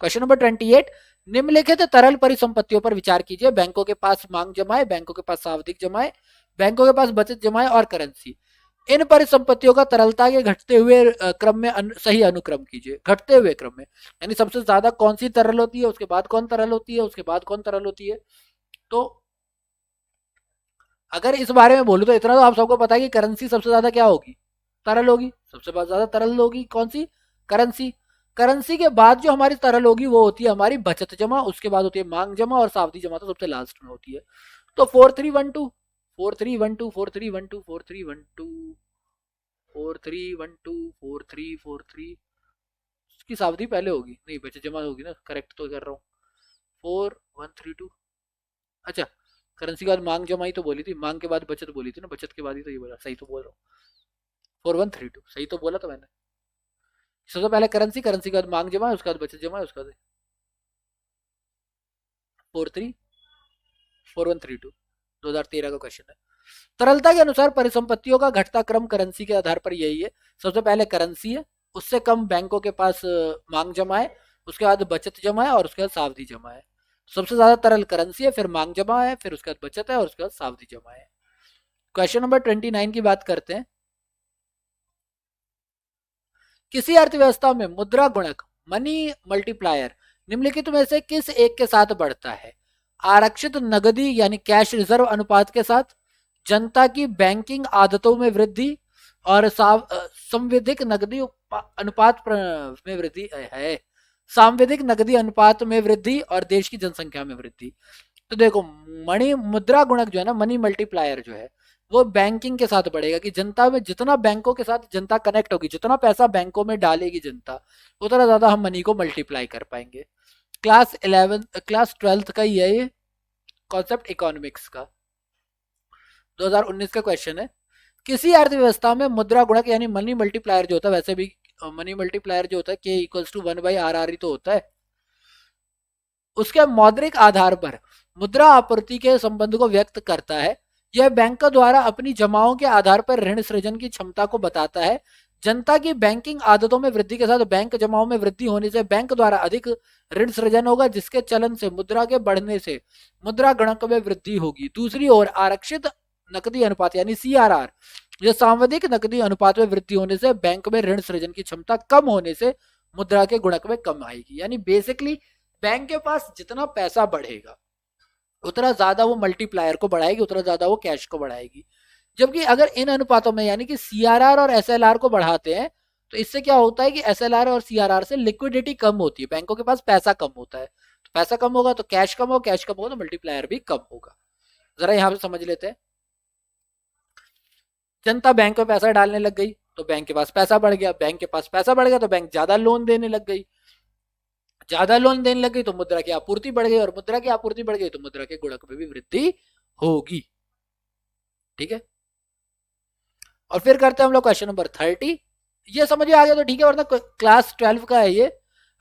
क्वेश्चन नंबर 28, निम्नलिखित तरल परिसंपत्तियों पर विचार कीजिए। बैंकों के पास मांग जमाए, बैंकों के पास सावधिक जमाए, बैंकों के पास बचत जमाए और करेंसी। इन परिसंपत्तियों का तरलता के घटते हुए क्रम में सही अनुक्रम कीजिए। घटते हुए क्रम में यानी सबसे ज्यादा कौन सी तरल होती है, उसके बाद कौन तरल होती है, उसके बाद कौन तरल होती है। तो अगर इस बारे में बोलूं तो इतना तो आप सबको पता है कि करेंसी सबसे ज्यादा क्या होगी, तरल होगी। सबसे ज्यादा तरल होगी कौन सी, करेंसी। करेंसी के बाद जो हमारी तरल होगी वो होती है हमारी बचत जमा, उसके बाद होती है मांग जमा, और सावधि जमा तो सबसे लास्ट में होती है। तो 4312, 4312, 4312, 4312, 4312, 4343, उसकी सावधि पहले होगी, नहीं बचत जमा होगी ना, करेक्ट तो कर रहा हूँ। 4132, अच्छा करेंसी के बाद मांग जमा ही तो बोली थी, मांग के बाद बचत बोली थी ना, बचत के बाद ही तो ये बोला, सही तो बोल रहा हूँ। 4132 सही तो बोला था मैंने। सबसे पहले करेंसी, करेंसी के बाद मांग जमा, उसके बाद बचत जमा, उसके बाद 43, 4132 2013 का क्वेश्चन है। तरलता के अनुसार परिसंपत्तियों का घटता क्रम करेंसी के आधार पर यही है। सबसे पहले करेंसी है, उससे कम बैंकों के पास मांग जमा है, उसके बाद बचत जमा है और उसके बाद सावधि जमा है। सबसे ज्यादा तरल करेंसी है, फिर मांग जमा है, फिर उसके बाद बचत है और उसके बाद सावधि जमा है। क्वेश्चन नंबर 29 की बात करते हैं। किसी अर्थव्यवस्था में मुद्रा गुणक मनी मल्टीप्लायर निम्नलिखित में से किस एक के साथ बढ़ता है? आरक्षित नगदी यानी कैश रिजर्व अनुपात के साथ, जनता की बैंकिंग आदतों में वृद्धि और संविधिक नगदी अनुपात में वृद्धि है। सांविधिक नगदी अनुपात में वृद्धि और देश की जनसंख्या में वृद्धि। तो देखो, मणि मुद्रा गुणक जो है ना, मनी मल्टीप्लायर जो है, वो बैंकिंग के साथ बढ़ेगा कि जनता में जितना बैंकों के साथ जनता कनेक्ट होगी, जितना पैसा बैंकों में डालेगी जनता, उतना ज्यादा हम मनी को मल्टीप्लाई कर पाएंगे। क्लास 12th का ही है ये कॉन्सेप्ट, इकोनॉमिक्स का 2019 का क्वेश्चन है। किसी अर्थव्यवस्था में मुद्रा गुणक यानी मनी मल्टीप्लायर जो होता है, वैसे भी मनी मल्टीप्लायर जो होता है के इक्वल्स टू 1/RR ही तो होता है, उसके मौद्रिक आधार पर मुद्रा आपूर्ति के संबंध को व्यक्त करता है। यह बैंकों द्वारा अपनी जमाओं के आधार पर ऋण सृजन की क्षमता को बताता है। जनता की बैंकिंग आदतों में वृद्धि के साथ बैंक जमाओं में वृद्धि होने से बैंक द्वारा अधिक ऋण सृजन होगा, जिसके चलन से मुद्रा के बढ़ने से मुद्रा गणक में वृद्धि होगी। दूसरी ओर आरक्षित नकदी अनुपात यानी CRR, जो सांविधिक नकदी अनुपात में वृद्धि होने से बैंक में ऋण सृजन की क्षमता कम होने से मुद्रा के गुणक में कम आएगी। यानी बेसिकली बैंक के पास जितना पैसा बढ़ेगा उतना ज्यादा वो मल्टीप्लायर को बढ़ाएगी, उतना ज्यादा वो कैश को बढ़ाएगी। जबकि अगर इन अनुपातों में यानी कि CRR और SLR को बढ़ाते हैं तो इससे क्या होता है कि SLR और CRR से लिक्विडिटी कम होती है, बैंकों के पास पैसा कम होता है। तो पैसा कम होगा तो कैश कम होगा, कैश कम होगा तो मल्टीप्लायर भी कम होगा। जरा यहां पे समझ लेते हैं। जनता बैंक में पैसा डालने लग गई तो बैंक के पास पैसा बढ़ गया, बैंक के पास पैसा बढ़ गया तो बैंक ज्यादा लोन देने लग गई, ज्यादा लोन देने लग गई तो मुद्रा की आपूर्ति बढ़ गई, और मुद्रा की आपूर्ति बढ़ गई तो मुद्रा के गुणक में भी वृद्धि होगी। ठीक है, और फिर करते हैं हम लोग क्वेश्चन नंबर 30। ये समझ में आ गया तो ठीक है, वरना क्लास 12 का है ये।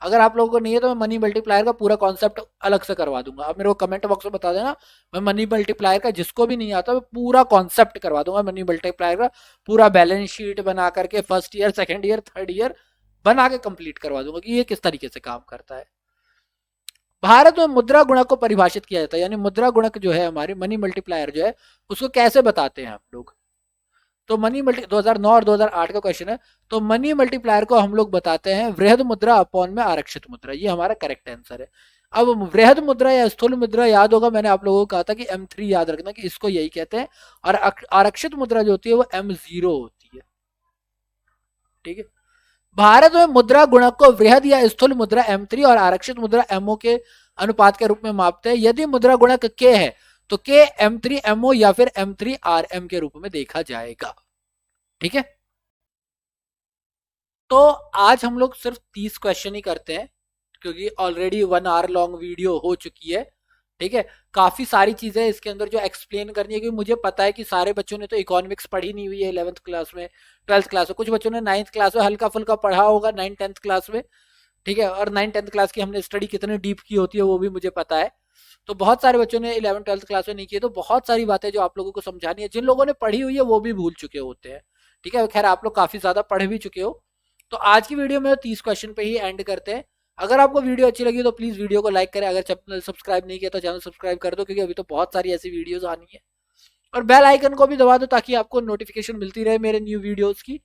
अगर आप लोगों को नहीं है तो मैं मनी मल्टीप्लायर का पूरा कॉन्सेप्ट अलग से करवा दूंगा। आप मेरे को कमेंट बॉक्स में बता देना, मैं मनी मल्टीप्लायर का जिसको भी नहीं आता मैं पूरा कॉन्सेप्ट करवा दूंगा। मनी मल्टीप्लायर का पूरा बैलेंस शीट बना करके first year, second year, third year बना के कंप्लीट करवा दूंगा कि ये किस तरीके से काम करता है। भारत में मुद्रा गुणक को परिभाषित किया जाता है, यानी मुद्रा गुणक जो है हमारे मनी मल्टीप्लायर जो है उसको कैसे बताते हैं हम लोग। तो मनी मल्टी 2009 और 2008 का क्वेश्चन है। तो मनी मल्टीप्लायर को हम लोग बताते हैं वृहद मुद्रा अपॉन में आरक्षित मुद्रा, ये हमारा करेक्ट आंसर है। अब वृहद मुद्रा या स्थूल मुद्रा याद होगा, मैंने आप लोगों को कहा था कि M3 याद रखना कि इसको यही कहते हैं, और आरक्षित मुद्रा जो होती है वो M0 होती है। ठीक है, भारत में मुद्रा गुणक को वृहद या स्थूल मुद्रा M3 और आरक्षित मुद्रा MO के अनुपात के रूप में मापते हैं। यदि मुद्रा गुणक K है तो K M3 MO या फिर M3 RM के रूप में देखा जाएगा। ठीक है, तो आज हम लोग सिर्फ 30 क्वेश्चन ही करते हैं क्योंकि ऑलरेडी 1 आवर लॉन्ग वीडियो हो चुकी है। ठीक है, काफी सारी चीजें इसके अंदर जो एक्सप्लेन करनी है, क्योंकि मुझे पता है कि सारे बच्चों ने तो इकोनॉमिक्स पढ़ी नहीं हुई है 11th क्लास में, 12th क्लास में, कुछ बच्चों ने 9th क्लास में हल्का फुल्का पढ़ा होगा, 9th 10th क्लास में। ठीक है, और 9th 10th क्लास की हमने स्टडी कितनी डीप की होती है वो भी मुझे पता है। तो बहुत सारे बच्चों ने 11th 12th क्लास में नहीं किए, तो बहुत सारी बातें जो आप लोगों को समझानी है, जिन लोगों ने पढ़ी हुई है वो भी भूल चुके होते हैं। ठीक है, खैर आप लोग काफी ज्यादा पढ़ भी चुके हो। तो आज की वीडियो में 30 क्वेश्चन पे ही एंड करते हैं। अगर आपको वीडियो अच्छी लगी तो प्लीज वीडियो को लाइक करें, अगर चैनल सब्सक्राइब नहीं किया तो चैनल सब्सक्राइब कर दो, क्योंकि अभी तो बहुत सारी ऐसी वीडियोस आनी है। और बेल आइकन को भी दबा दो ताकि आपको नोटिफिकेशन मिलती रहे मेरे न्यू वीडियोस की।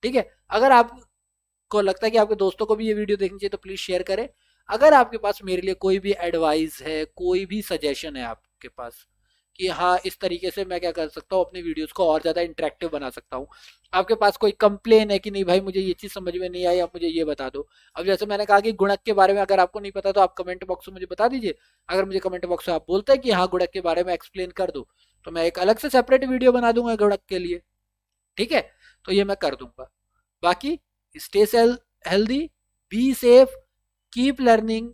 ठीक है, अगर आपको लगता है कि आपके दोस्तों को भी ये वीडियो देखनी चाहिए तो प्लीज शेयर करें। अगर आपके पास मेरे लिए कोई भी एडवाइस है, कोई भी सजेशन है आपके पास कि हाँ इस तरीके से मैं क्या कर सकता हूँ, अपने वीडियोस को और ज्यादा इंटरेक्टिव बना सकता हूँ, आपके पास कोई कंप्लेन है कि नहीं भाई मुझे ये चीज समझ में नहीं आई, आप मुझे ये बता दो। अब जैसे मैंने कहा कि गुणक के बारे में अगर आपको नहीं पता तो आप कमेंट बॉक्स में मुझे बता दीजिए। अगर मुझे कमेंट बॉक्स में आप बोलते हैं कि हाँ गुणक के बारे में एक्सप्लेन कर दो, तो मैं एक अलग से सेपरेट वीडियो बना दूंगा गुणक के लिए। ठीक है, तो ये मैं कर दूंगा। बाकी stay healthy, be safe, keep learning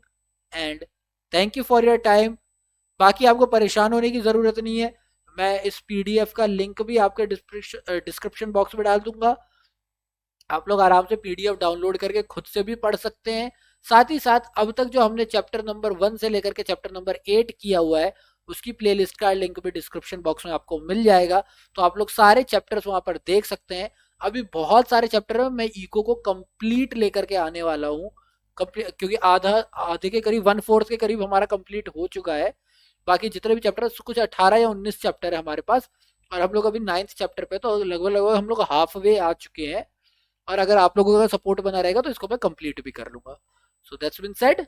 and thank you for your time. बाकी आपको परेशान होने की जरूरत नहीं है, मैं इस PDF का लिंक भी आपके डिस्क्रिप्शन बॉक्स में डाल दूंगा। आप लोग आराम से PDF डाउनलोड करके खुद से भी पढ़ सकते हैं। साथ ही साथ अब तक जो हमने चैप्टर नंबर 1 से लेकर के चैप्टर नंबर 8 किया हुआ है उसकी प्लेलिस्ट का लिंक भी डिस्क्रिप्शन बॉक्स में आपको मिल जाएगा, तो आप लोग सारे चैप्टर्स वहां पर देख सकते हैं। अभी बहुत सारे चैप्टर है, मैं इको को कंप्लीट लेकर के आने वाला हूँ, क्योंकि आधे के करीब 1/4 के करीब हमारा कंप्लीट हो चुका है। बाकी जितने भी चैप्टर कुछ 18 या 19 चैप्टर है हमारे पास, और हम लोग अभी 9th चैप्टर पे, तो लगभग लगभग हम लोग हाफ वे आ चुके हैं। और अगर आप लोगों का सपोर्ट बना रहेगा तो इसको मैं कंप्लीट भी कर लूंगा। So that's been said,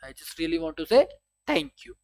I just really want to say thank you.